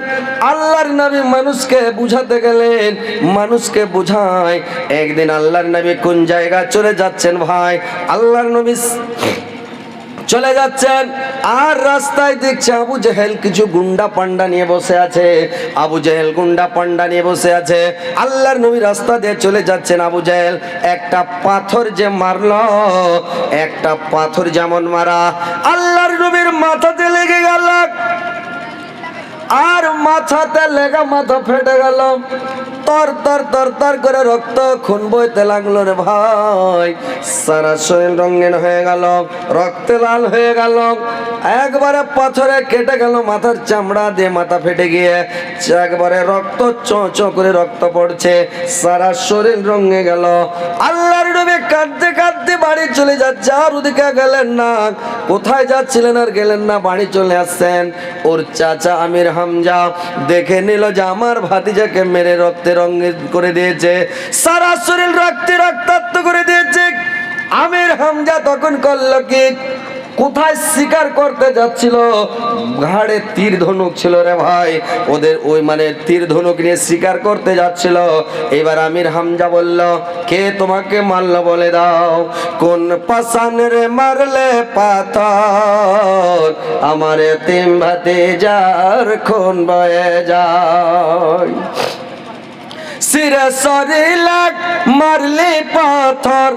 আল্লাহর নবী মানুষকে বুঝাতে গেলেন, মানুষকে বুঝায়। একদিন আল্লাহর নবী কোন জায়গায় চলে যাচ্ছেন ভাই, আল্লাহর নবী চলে যাচ্ছেন, আর রাস্তায় দেখছে আবু জেহেল কিছু গুন্ডা পান্ডা নিয়ে বসে আছে, আবু জেহেল গুন্ডা পান্ডা নিয়ে বসে আছে। আল্লাহর নবী রাস্তা দিয়ে চলে যাচ্ছেন, আবু জেহেল একটা পাথর যে মারলো, একটা পাথর যেমন মারা, আল্লাহর নবীর মাথাতে লেগে গেল। আর মাথাতে লেগা মাথা ফেটে গেল, তর তর তর তর করে রক্ত খুন বইতে লাগলো রে ভাই। সারা শরীর রঙিন হয়ে গেল, রক্তে লাল হয়ে গেল, একবারে পাথরে কেটে গেল মাথার চামড়া দিয়ে, মাথা ফেটে গিয়ে একবারে রক্ত চো করে রক্ত পড়ছে, সারা শরীর রঙে গেল। আল্লাহর নবী কাঁদতে কাঁদতে বাড়ি চলে যাচ্ছে, আর ওদিকে গেলেন না। কোথায় যাচ্ছিলেন আর গেলেন না, বাড়ি চলে আসছেন। ওর চাচা আমির হামজা দেখে নিল যে আমার ভাতিজাকে মেরে রক্তে রঙিন করে দিয়েছে, সারা শরীর রক্তে রক্তাক্ত করে দিয়েছে। আমির হামজা তখন করলো কি, কোথায় শিকার করতে যাচ্ছিল, ঘাড়ে তীর ধনুক ছিল রে ভাই, ওদের ওই মানে তীর ধনুক নিয়ে শিকার করতে যাচ্ছিল। এবার আমির হামজা বলল, কে তোমাকে মারলো বলে দাও, কোন পাশানের মারলে পাথর, আমার এতিম ভাতিজার খুন বয়ে যায়। সিরে সরিলাক মারলি পাথর,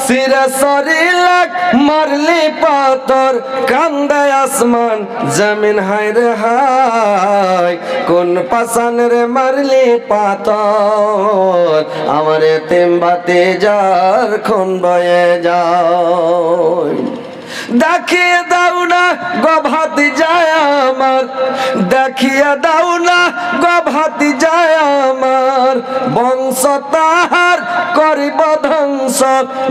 সিরে সরিলাক মারলি পাথর, কান্দে আসমান জমিন হায় রে হায়, কোন পাশানের মারলি পাথর, আমার এতিম ভাতিজার খুন বয়ে যায়। দেখিয়ে দাও না গো ভাতিজায় আমার, দেখিয়ে দাও না গো ভাতিজায় আমার, বংশ তাহার করিব ধ্বংস,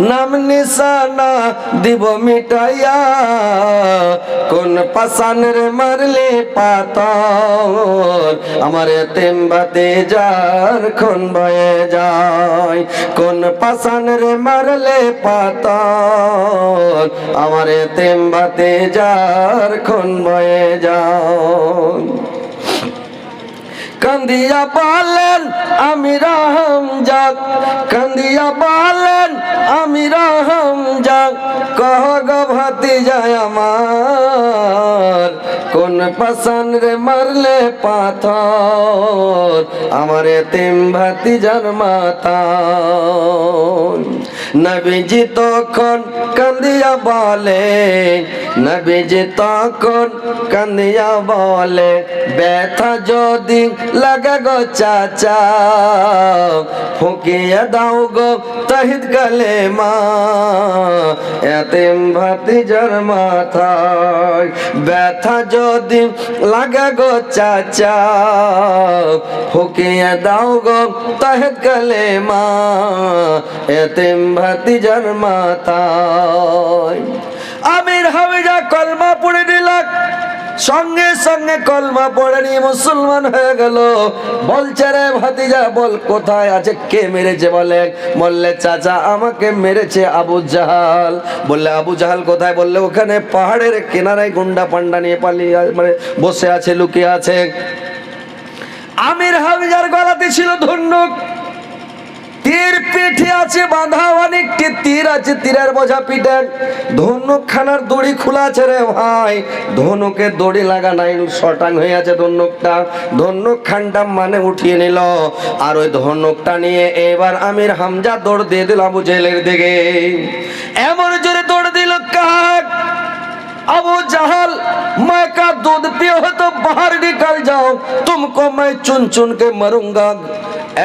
নাম নিশানা দিব মিটাইয়া, কোন পাশানের মারলি পাথর, আমার এতিম ভাতিজার খুন বয়ে যায়, কোন পাশানের মারলে পাথর, আমার এতিম ভাতিজার খুন বয়ে যায়। কান্দিয়া বলেন আমির হামজা, কান্দিয়া বলেন আমির হামজা, কহ গো ভাতিজায় আমার, কোন পাশান রে মারলে পাথর, আমার এতিম ভাতিজার মাথা। নবীজি তখন কান্দিয়া বলে, নবীজি তখন কান্দিয়া বলে, ব্যথা যদি লাগে গো চাচা, ফুকিয়ে দাও গো তহিদ কালেমা, এতিম ভাতিজার মাথায়, ব্যথা যদি লাগে গো চাচা, ফুকিয়ে দাও গো তহিদ কালেমা, এতিম ভাতিজার মাথায়। আমির হামজা কলমা পড়ে দিল, সঙ্গে সঙ্গে কলমা পড়ে নিয়ে মুসলমান হয়ে গেল। বলছে রে ভাতিজা বল কোথায় আছে, কে মেরেছে বলে, বললে চাচা আমাকে মেরেছে আবু জাহাল। বললে আবু জাহাল কোথায়, বললে ওখানে পাহাড়ের কিনারায় গুন্ডা পান্ডা নিয়ে পালিয়ে মানে বসে আছে, লুকিয়ে আছে। আমির হামজার গলাতে ছিল ধনুক, তীর পিঠে আছে বাঁধা, অনেকটি তীর আছে, তীরের বোঝা পিঠে, ধনুক খানার দড়ি খোলা আছে রে ভাই, ধনুকের দড়ি লাগা নাই, শটাং হয়ে আছে ধনুকটা। ধনুক খানটা মানে উঠিয়ে নিল, আর ওই ধনুকটা নিয়ে এবার আমির হামজা দৌড় দিয়ে দিল আবু জেহেলের দিকে। এমন জোরে দৌড় দিল কাক, अबू जहल मैं का दूध पियो हो तो बाहर निकल जाओ, तुमको मैं चुन चुन के मरूंगा।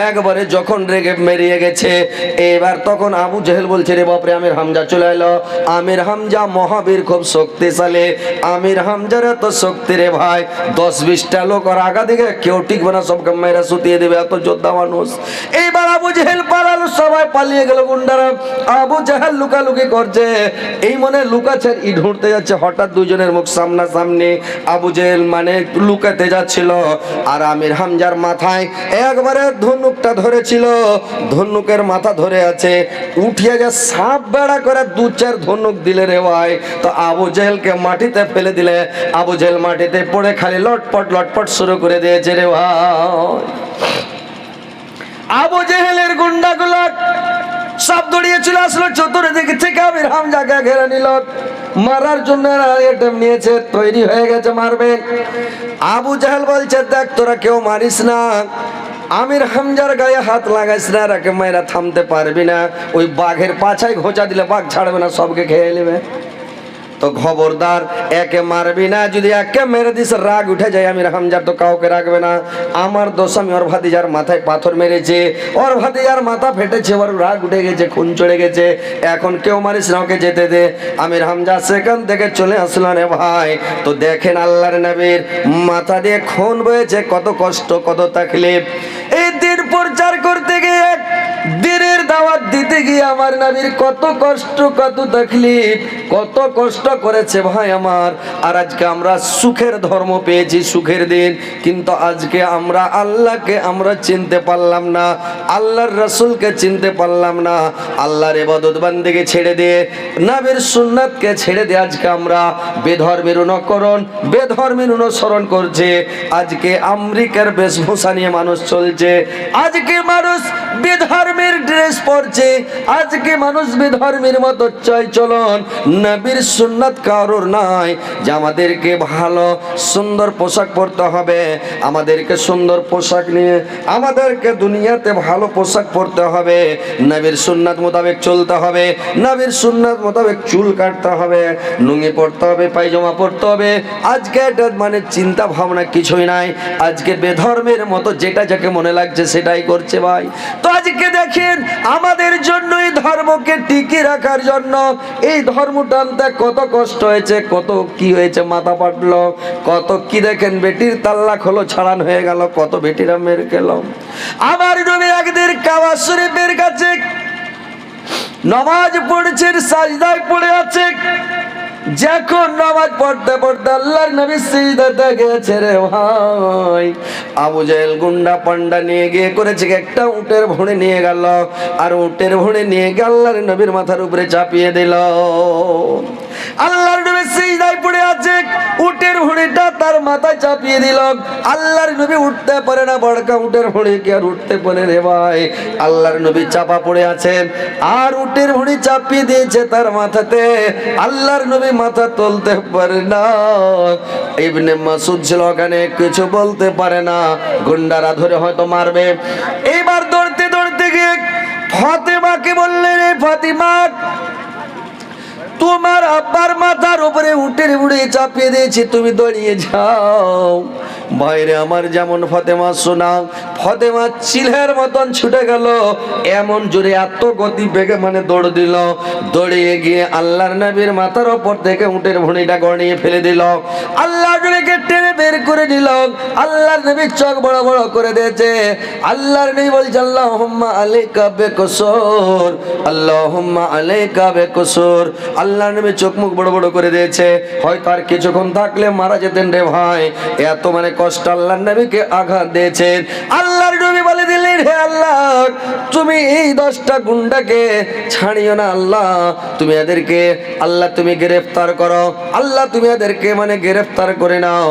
একবারে যখন রেগে মেরিয়ে গেছে, এবার তখন আবু জেহেল বলছে রে বাপরে আমির হামজা চলে এলো। আমির হামজা মহাবীর, খুব শক্তিশালী। আমির হামজার এত শক্তি রে ভাই, 10-20টা লোক আর আগা দিকে কেউ টিকবে না, সবকে মেয়েরা সুতিয়ে দেবে, এত যোদ্ধা মানুষ। এইবার আবু জেহেল পালালো, সবাই পালিয়ে গেল গুন্ডারা। আবু জেহেল লুকালুকি করছে, এই মনে লুকাচ্ছে ই ঢুঁড়তে যাচ্ছে, হঠাৎ দুজনের মুখ সামনাসামনি। আবু জেহেল মানে লুকাতে যাচ্ছিল, আর আমির হামজার মাথায় একবারে ধনুকটা ধরেছিল, ধনুকের মাথা ধরে আছে, উঠিয়ে যে সাপ বেড়া করে 2-4 ধনুক দিলে রে ভাই, তো আবু জেহেলকে মাটিতে ফেলে দিলে। আবু জেহেল মাটিতে পড়ে খালি লটপট লটপট শুরু করে দিয়েছে রে ভাই। আবু জেহেলের গুন্ডাগুলো সব দৌড়িয়ে চলে আসলো, চতুর্দিক থেকে আমির হামজাকে ঘেরে নিল, মারার জন্য আইটেম নিয়েছে, তৈরি হয়ে গেছে মারবে। আবু জেহেল বলছে দেখ তোরা কেউ মারিস না, আমির হামজার গায়ে হাত লাগাইস না, রাকে মায়েরা থামতে পারবি না, ওই বাঘের পাছায় ঘোচা দিলে বাঘ ছাড়বে না, সবকে খেয়ে নেবে। তো খবরদার একে মারবি না, যদি একে মেরে দিস রাগ উঠে যায় আমির হামজা তো কাউকে রাখবে না। আমার দোষ, আমি ওর ভাতিজার মাথায় পাথর মেরেছে, ওর ভাতিজার মাথা ফেটেছে, ওর রাগ উঠে গেছে, খুন চড়ে গেছে, এখন কেউ মারিস না, ওকে যেতে দে। আমির হামজা সেখান থেকে চলে আসলো রে ভাই। তো দেখেন আল্লাহর নবীর মাথা দিয়ে খুন বয়েছে, কত কষ্ট কত তাকলিফ। এই দিন প্রচার করতে গিয়ে, দিনের দাওয়াত দিতে গিয়ে আমার নবীর কত কষ্ট কত তাকলিফ, কত কষ্ট করেছে ভাই আমার। আর আজকে আমরা সুখের ধর্ম পেয়েছি, সুখের দিন, কিন্তু আজকে আমরা আল্লাহকে আমরা চিনতে পারলাম না, আল্লাহর রাসূলকে চিনতে পারলাম না। আল্লাহর ইবাদত বান্দেকে ছেড়ে দিয়ে, নবীর সুন্নাতকে ছেড়ে দিয়ে আজকে আমরা বেধর্মের অনুকরণ, বেধর্মের অনুসরণ করছে। আজকে আমেরিকার বেশভূষা নিয়ে মানুষ চলছে, আজকে মানুষ বেধর্মের ড্রেস পরছে, আজকে মানুষ বেধর্মের মতো চয় চলন। নবীর সুন্নাত কারোর নাই যে আমাদেরকে ভালো সুন্দর পোশাক পরতে হবে, আমাদেরকে সুন্দর পোশাক নিয়ে আমাদেরকে দুনিয়াতে ভালো পোশাক পরতে হবে, নবীর সুন্নাত মোতাবেক চলতে হবে, নবীর সুন্নাত মোতাবেক চুল কাটতে হবে, লুঙ্গি পরতে হবে, পায়জামা পরতে হবে। আজকে এটা মানে চিন্তা ভাবনা কিছুই নাই, আজকে বেধর্মের মতো যেটা যাকে মনে লাগছে সেটাই করছে ভাই। তো আজকে দেখেন আমাদের জন্য এই ধর্মকে টিকিয়ে রাখার জন্য, এই ধর্ম টানতে কত কষ্ট হয়েছে, কত কি হয়েছে, মাথা পাটলো, কত কি দেখেন বেটির তাল্লাক হলো, ছাড়ান হয়ে গেল, কত বেটিরা মেরে গেল। আমার নবী একদিন কাবা শরীফের কাছে নামাজ পড়ছেন, সাজদায় পড়ে আছে। যখন নামাজ পড়তে পড়তে আল্লাহর নবী সিজদাতে গেছে রে ভাই, আবু জাহেল গুন্ডা পান্ডা নিয়ে গিয়ে করেছে একটা উটের ভুঁড়ি নিয়ে গেল, আর উটের ভুঁড়ি নিয়ে গিয়ে আল্লাহর নবীর মাথার উপরে চাপিয়ে দিল। আল্লাহর নবী সিজদায় পড়ে আছে, উটের ভুঁড়িটা তার মাথায় চাপিয়ে দিল। আল্লাহর নবী উঠতে পারে না, বড়কা উটের ভুঁড়ি কি আর উঠতে পারে রে ভাই। আল্লাহর নবী চাপা পড়ে আছেন, আর উটের ভুঁড়ি চাপিয়ে দিয়েছে তার মাথাতে। আল্লাহর নবী মাথা তুলতে পারে না। ইবনে মাসউদ ছিল ওখানে, কিছু বলতে পারে না, গুন্ডারা ধরে হয়তো মারবে। এইবার দৌড়তে দৌড়তে গিয়ে ফাতেমাকে বললেন, রে ফাতিমা, তোমার আব্বার মাথার উপরে উটের ভুঁড়ি চাপিয়ে দিয়েছি, তুমি দৌড়িয়ে যাও। বাইরে আমার যেমন ফাতেমা সোনা, ফাতেমা চিলের মতন ছুটে গেল, এমন জোরে এত গতি বেগে মানে দৌড় দিল, দৌড়িয়ে গিয়ে আল্লাহর নবীর মাথার উপর থেকে উটের ভুঁড়িটা গড়িয়ে ফেলে দিল। আল্লাহর নবীকে টেনে বের করে দিল। আল্লাহর নবীর চোখ বড় বড় করে দিয়েছে। আল্লাহর নবী বলছে, আল্লাহুম্মা আলাইকা বিকুসুর, আল্লাহুম্মা আলাইকা বিকুসুর। আল্লাহর নবী চোখ মুখ বড় বড় করে দিয়েছে, হয়তো আর কিছুক্ষণ থাকলে মারা যেতেন রে ভাই, এত মানে কষ্ট আল্লাহর নবীকে আঘাত দিয়েছেন। আল্লাহর নবী বলে দিলেন, হে আল্লাহ, তুমি এই 10টা গুন্ডাকে ছাড়িও না, আল্লাহ তুমি এদেরকে, আল্লাহ তুমি গ্রেফতার করো, আল্লাহ তুমি এদেরকে মানে গ্রেফতার করে নাও।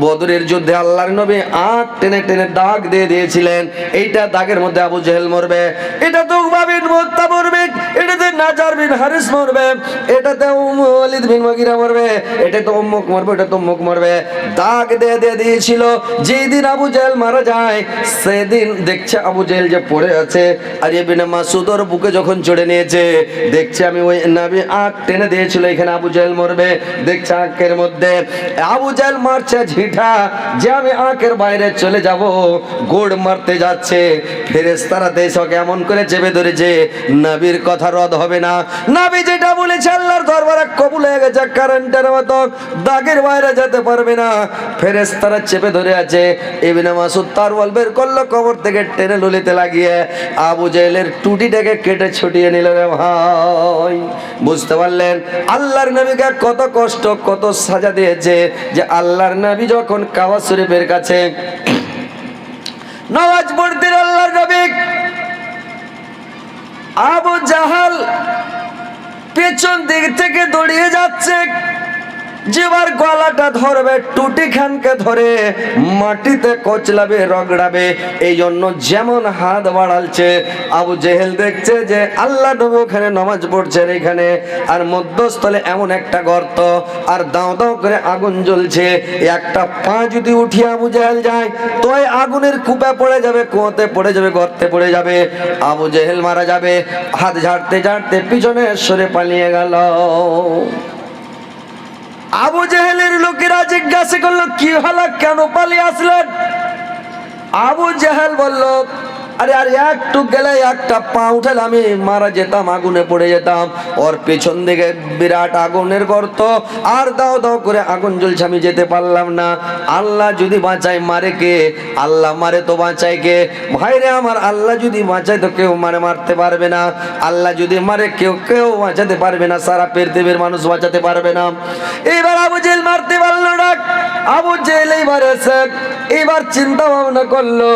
বদরের যুদ্ধে আল্লাহর নবী আট টেনে টেনে দাগ দিয়ে দিয়েছিলেন, এইটা দাগের মধ্যে আবু জেহেল মরবে, এটাতে উকবা বিন মুত্তা মরবে, এটাতে নাজার বিন হারিস মরবে, এটাতে ওয়ালিদ বিন মুগিরা মরবে, এটাতে উম্মুক মরবে, এটা তো উম্মুক মরবে, দাগ দিয়ে দিয়েছিল। যেই দিন আবু জেহেল মারা যায়, সেদিন দেখছে আবু জেহেল যে পড়ে আছে, আর ইবনে মাসউদ ওর বুকে যখন চড়ে নিয়েছে, দেখছে আমি ওই নবী আঁখ টেনে দিয়েছিল এখানে আবু জেহেল মরবে, দেখছে আঁখের মধ্যে আবু জেহেল মারছে ঝিঠা, যে আমি আঁখের বাইরে চলে যাব, গোড় মারতে যাচ্ছে। ফেরেশতারা দেশকে এমন করে চেপে ধরেছে, নবীর কথা রদ হবে না, নবী যেটা বলেছে আল্লাহর দরবারে কবুল হয়ে গেছে, কারেন্টের মতো দাগের বাইরে যেতে পারবে না। ফেরেশতারা চেপে ধরে আছে। ইবনে মাসউদ তরোয়াল বের করলো, কবর থেকে টেনে লুলিতে লাগিয়ে আবু জেহেলের টুটিটাকে কেটে ছুটিয়ে নিল রে ভাই। বুঝতে পারলেন আল্লাহর নবীকে কত কষ্ট কত সাজা দিয়েছে, যে আল্লাহর নবী যখন কাবা শরীফের কাছে নামাজ পড়তেন, আল্লাহর নবী আবু জাহাল পেছন দিক থেকে দৌড়িয়ে যাচ্ছে, যেবার গলাটা ধরবে, টুটি খানকে ধরে মাটিতে কচলাবে, রগড়াবে, এই জন্য যেমন হাত বাড়ালছে। আবু জেহেল দেখছে যে আল্লাহ নবী ওখানে নামাজ পড়ছেন এখানে, আর মধ্যস্থলে এমন একটা গর্ত, আর দাও দাও করে আগুন জ্বলছে, একটা পা যদি উঠিয়ে আবু জেহেল যায় তো আগুনের কূপে পড়ে যাবে, কুয়োতে পড়ে যাবে, গর্তে পড়ে যাবে, আবু জেহেল মারা যাবে। হাত ঝাড়তে ঝাড়তে পিছনে সরে পালিয়ে গেল। আবু জেহেলের লোকেরা জিজ্ঞাসা করলো কি হলো, কেন পালিয়ে আসলেন? আবু জেহেল বলল, আরে আর একটু গেলে একটা পা উঠালে আমি মারা যেতাম, আগুনে পড়ে যেতাম। ওর পেছন দিকে বিরাট আগুনের গর্ত, আর দাও দাও করে আগুন জ্বলছে, আমি যেতে পারলাম না। আল্লাহ যদি বাঁচায় মারে কে? আল্লাহ মারে তো বাঁচায় কে? ভাইরে আমার, আল্লাহ যদি বাঁচায় তো কেউ মারতে পারবে না। আল্লাহ যদি মারে কেউ বাঁচাতে পারবে না, সারা পৃথিবীর মানুষ বাঁচাতে পারবে না। এবার আবু জেহেল মারতে পারলো না। আবু জেহেল এবার চিন্তা ভাবনা করলো,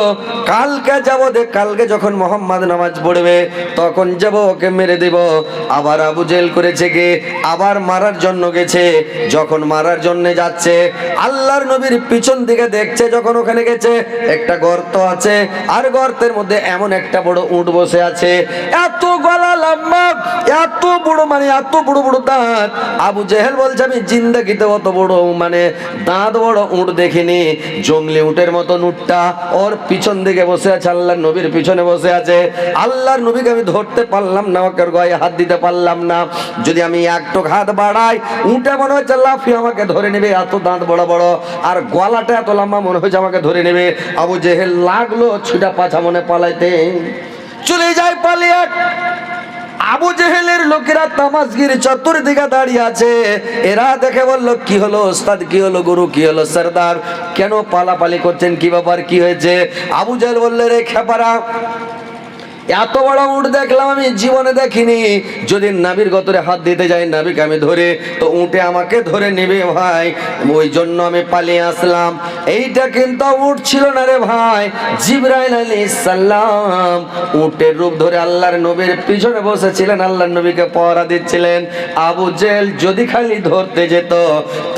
কালকে যাবো, কালকে যখন মোহাম্মদ নামাজ পড়বে তখন যাব, ওকে মেরে দেব। আবার আবু জেহেল করেছে কি, আবার মারার জন্য গেছে। যখন মারার জন্য যাচ্ছে, আল্লাহর নবীর পিছন দিকে দেখছে, যখন ওখানে গেছে একটা গর্ত আছে, আর গর্তের মধ্যে এমন একটা বড় উট বসে আছে, এত গলা লম্বা, এত বড়, মানে এত বড় বড় দাঁত। আবু জেহেল বলছে আমি জিন্দেগিতে অত বড় মানে দাঁত বড় উট দেখিনি। জংলি উটের মতো উটটা ওর পিছন দিকে বসে আছে, আল্লাহর নবীর পিছনে বসে আছে। আল্লাহর নবীকে আমি ধরতে পারলাম না, ওকে গায়ে হাত দিতে পারলাম না। যদি আমি একটু হাত বাড়াই, উঠে মনে হচ্ছে লাফিয়ে আমাকে ধরে নেবে, এত দাঁত বড় বড়, আর গলাটা এত লম্বা, মনে হচ্ছে আমাকে ধরে নেবে। আবু জেহেল লাগলো ছুটা পাছা মনে পালাইতে, চলে যায় পালিয়ে। আবু জেহেলের লোকেরা তামাশগির চতুর্দিকে দাঁড়িয়ে আছে। এরা দেখে বলল, কি হলো ওস্তাদ, কি হলো গুরু, কি হলো সরদার, কেন পালাপালি করছেন, কি ব্যাপার, কি হয়েছে? আবু জেহেল বললে, রে খেপারা, এত বড় উট দেখলাম আমি জীবনে দেখিনি। যদি নাবির গতরে হাত দিতে যাই, নাবিকে আমি ধরে, তো উটে আমাকে ধরে নেবে ভাই, ওই জন্য আমি পালিয়ে আসলাম। এইটা কিন্তু উট ছিল না রে ভাই, জিবরাইল আলাইহিস সালাম উটের রূপ ধরে আল্লাহর নবীর পিছনে বসেছিলেন, আল্লাহর নবীকে পহরা দিচ্ছিলেন। আবু জেহেল যদি খালি ধরতে যেত,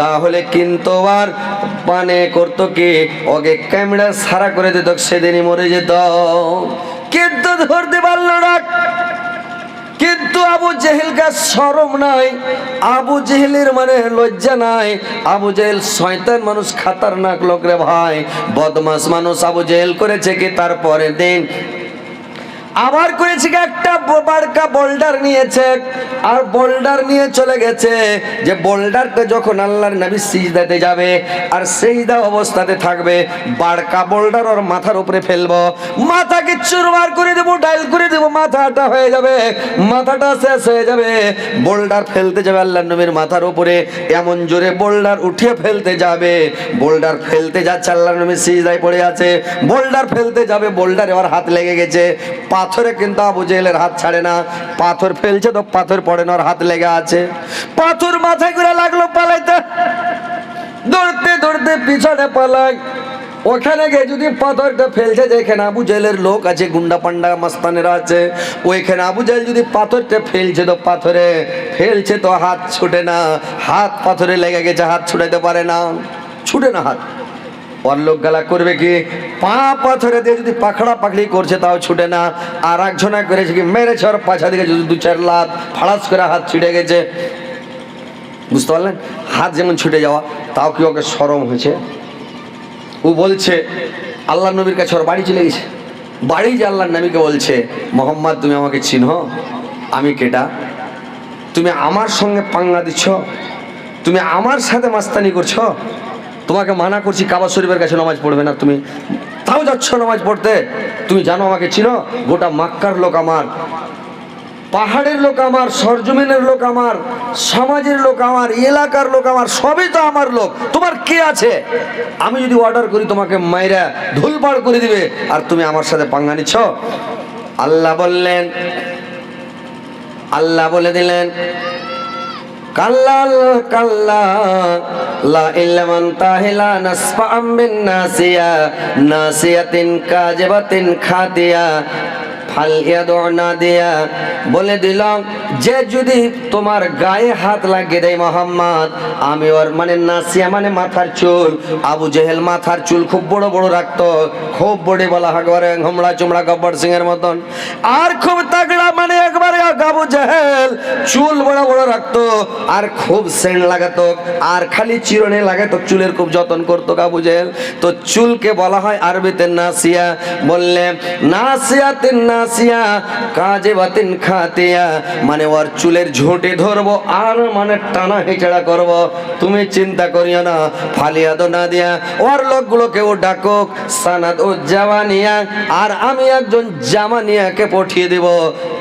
তাহলে কিন্তু আর মানে করতো কি, ওকে ক্যামেরা সারা করে দিত, সেদিনই মরে যেত। কিন্তু ধরতে পারলো না। কিন্তু আবু জেহেলকে শরম নাই, আবু জেহেলের মানে লজ্জা নাই। আবু জেহেল শয়তান মানুষ, খাতারনাক লোক রে ভাই, বদমাস মানুষ। আবু জেহেল করেছে কি, তারপরের দিন আবার করেছে কি, একটা বারকা বোল্ডার নিয়েছে, আর বোল্ডার নিয়ে চলে গেছে, যে বোল্ডারটা যখন আল্লাহর নবী সিজদাতে যাবে আর সিজদা অবস্থাতে থাকবে, বারকা বোল্ডার ওর মাথার উপরে ফেলবো, মাথাকে চুরমার করে দেবো, ডাইল করে দেবো, মাথাটা হয়ে যাবে, মাথাটা শেষ হয়ে যাবে। বোল্ডার ফেলতে যাবে আল্লাহর নবীর মাথার উপরে, এমন জোরে বোল্ডার উঠিয়ে ফেলতে যাবে, বোল্ডার ফেলতে যাচ্ছে, আল্লাহর নবী সিজদায় পড়ে আছে, বোল্ডার ফেলতে যাবে, বোল্ডারে ওর হাত লেগে গেছে। পাথরে কিন্তু আবু জেহেলের হাত ছাড়ে না, পাথর ফেলছে তো পাথর পড়ে না, ওর হাত লেগে আছে। পাথর মাথায় করে লাগলো পালাইতে, দৌড়তে দৌড়তে পিছনে পালায়। ওখানে গিয়ে যদি পাথরটা ফেলছে, যেখানে আবু জেহেলের লোক আছে, গুন্ডা পান্ডা মাস্তানেরা আছে, ওইখানে আবু জেহেল যদি পাথরটা ফেলছে, তো পাথরে ফেলছে তো হাত ছুটে না, হাত পাথরে লেগে গেছে, হাত ছুটাইতে পারে না, ছুটে না হাত। ওর লোক গালা করবে কি, পা পাথরে দিয়ে যদি পাখড়া পাখড়ি করছে তাও ছুটে না। আর একজনা করেছে কি, মেরেছে ওর পাছা দিকে যদি 2-4 লাত, ফাড়াস করে হাত ছুটে গেছে। বুঝতে পারলেন, হাত যেমন ছুটে যাওয়া, তাও কি ওকে শরম হয়েছে? ও বলছে আল্লাহর নবীর কাছে ওর বাড়ি চলে গেছে, বাড়ি যে আল্লাহর নবীকে বলছে, মোহাম্মদ তুমি আমাকে চিনো, আমি কেটা, তুমি আমার সঙ্গে পাঙ্গা দিচ্ছ, তুমি আমার সাথে মাস্তানি করছো, তোমাকে মানা করছি কাবা শরীফের কাছে নামাজ পড়বে না, তুমি তাও যাচ্ছ নামাজ পড়তে, তুমি জানো আমাকে চিনো? গোটা মক্কার লোক আমার, পাহাড়ের লোক আমার, সরজমিনের লোক আমার, সমাজের লোক আমার, এলাকার লোক আমার, সবই তো আমার লোক, তোমার কে আছে? আমি যদি অর্ডার করি তোমাকে মাইরা ধুলপাড় করে দিবে, আর তুমি আমার সাথে পাঙ্গা নিচ্ছ। আল্লাহ বললেন, আল্লাহ বলে দিলেন, কাল্লা কাল্লা লা ইল্লামান তাহিলা নাসফাআম বিন নাসিয়া নাসিয়াতিন কাযিবাতিন খাতিয়া ফালইয়াদুনা দিয়া। বলে দিলাম, যে যদি তোমার গায়ে হাত লাগিয়ে দেয় মোহাম্মদ, আমি ওর মানে নাসিয়া মানে মাথার চুল, আবু জেহেল মাথার চুল খুব বড় বড় রাখতো, খুব বড়ি বলা, একবারে হোমড়া চুমড়া গব্বর সিং এর মতন, আর খুব তাগড়া, মানে একবারে আবু জেহেল চুল বড় বড় রাখতো আর খুব সেন্ট লাগাতো আর খালি চিরুনি লাগাতো, চুলের খুব যত্ন করতো আবু জেহেল। তো চুলকে বলা হয় আরবিতে নাসিয়া। বললে নাসিয়াতিন নাসিয়া কাযিবাতিন খাতিয়া, মানে ওর চুলের ঝুঁটি ধরবো আর মানে টানা হেঁচড়া করব। তুমি চিন্তা করিও না, ফালিয়া দো না দিয়া ওর লোকগুলোকেও ডাকুক সানাদ ও জামানিয়া, আর আমি একজন জামানিয়াকে পাঠিয়ে দেব,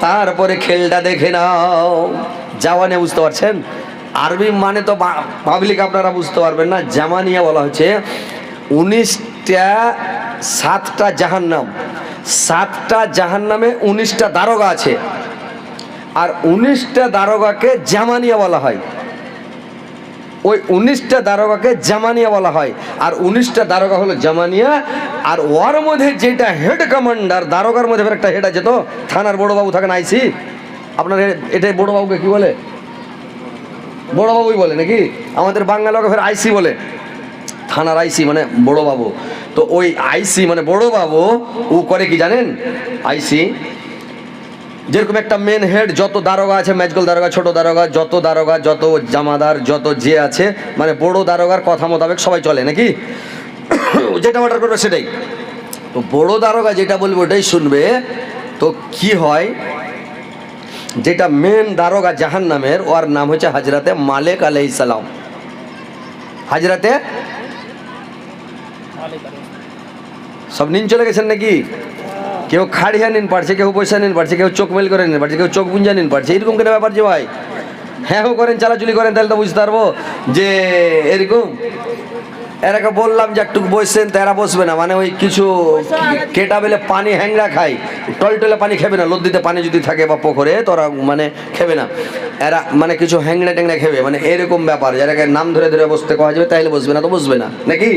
তারপরে খেলটা দেখে নাও। জাওয়ানিয়া বুঝতে পারছেন? আরবি মানে তো পাবলিক আপনারা বুঝতে পারবেন না। জামানিয়া বলা হচ্ছে 19টা 7টা জাহান্নাম, 7টা জাহান্নামে 19টা দারোগা আছে, আর 19টা দারোগাকে জামানিয়া বলা হয়। ওই 19টা দারোগাকে জামানিয়া বলা হয়, আর 19টা দারোগা হলো জামানিয়া। আর ওর মধ্যে যেটা হেড কমান্ডার, দারোগার মধ্যে একটা হেড আছে, তো থানার বড়বাবু থাকেন আইসি, আপনার এটাই বড়বাবুকে কি বলে? বড়বাবুই বলে নাকি? আমাদের বাংলা লোকে ফের আইসি বলে, থানার আইসি মানে বড়বাবু। তো ওই আইসি মানে বড়বাবু ও করে কি জানেন? আইসি যেরকম একটা মেন হেড, যত দারোগা আছে, ম্যাজগল দারোগা, ছোট দারোগা, যত দারোগা, যত জামাদার, যত যে আছে, মানে বড় দারোগার কথা মোতাবেক সবাই চলে নাকি? যেটা অর্ডার করবে সেটাই। তো বড় দারোগা যেটা বলবে ওটাই শুনবে। তো কি হয়, যেটা মেন দারোগা জাহান্নামের, ওর নাম হচ্ছে হযরতে মালিক আলাইহিস সালাম। হযরতে সব নিন চলে গেছেন নাকি? কেউ খাড়িয়া নিন পারছে, কেউ পয়সা নিন পারছে, কেউ চোখ মেল করে নিন পারছে, কেউ চোখ বুঞ্জা নিন পারছে। এরকম কেন ব্যাপার যে ভাই? হ্যাঁ করেন, চালাচুলি করেন, তাহলে তো বুঝতে পারবো যে এরকম। এরাকে বললাম যে একটু বসছেন, তো এরা বসবে না, মানে ওই কিছু কেটা বেলে পানি হ্যাংরা খায়, টলটলে পানি খাবে না, লদ্দিতে পানি যদি থাকে বা পুকুরে, তোরা মানে খাবে না। এরা মানে কিছু হ্যাংরা ট্যাংরা খাবে, মানে এরকম ব্যাপার। যারাকে নাম ধরে ধরে বসতে কওয়া যাবে তাহলে বসবে না, তো বসবে না নাকি?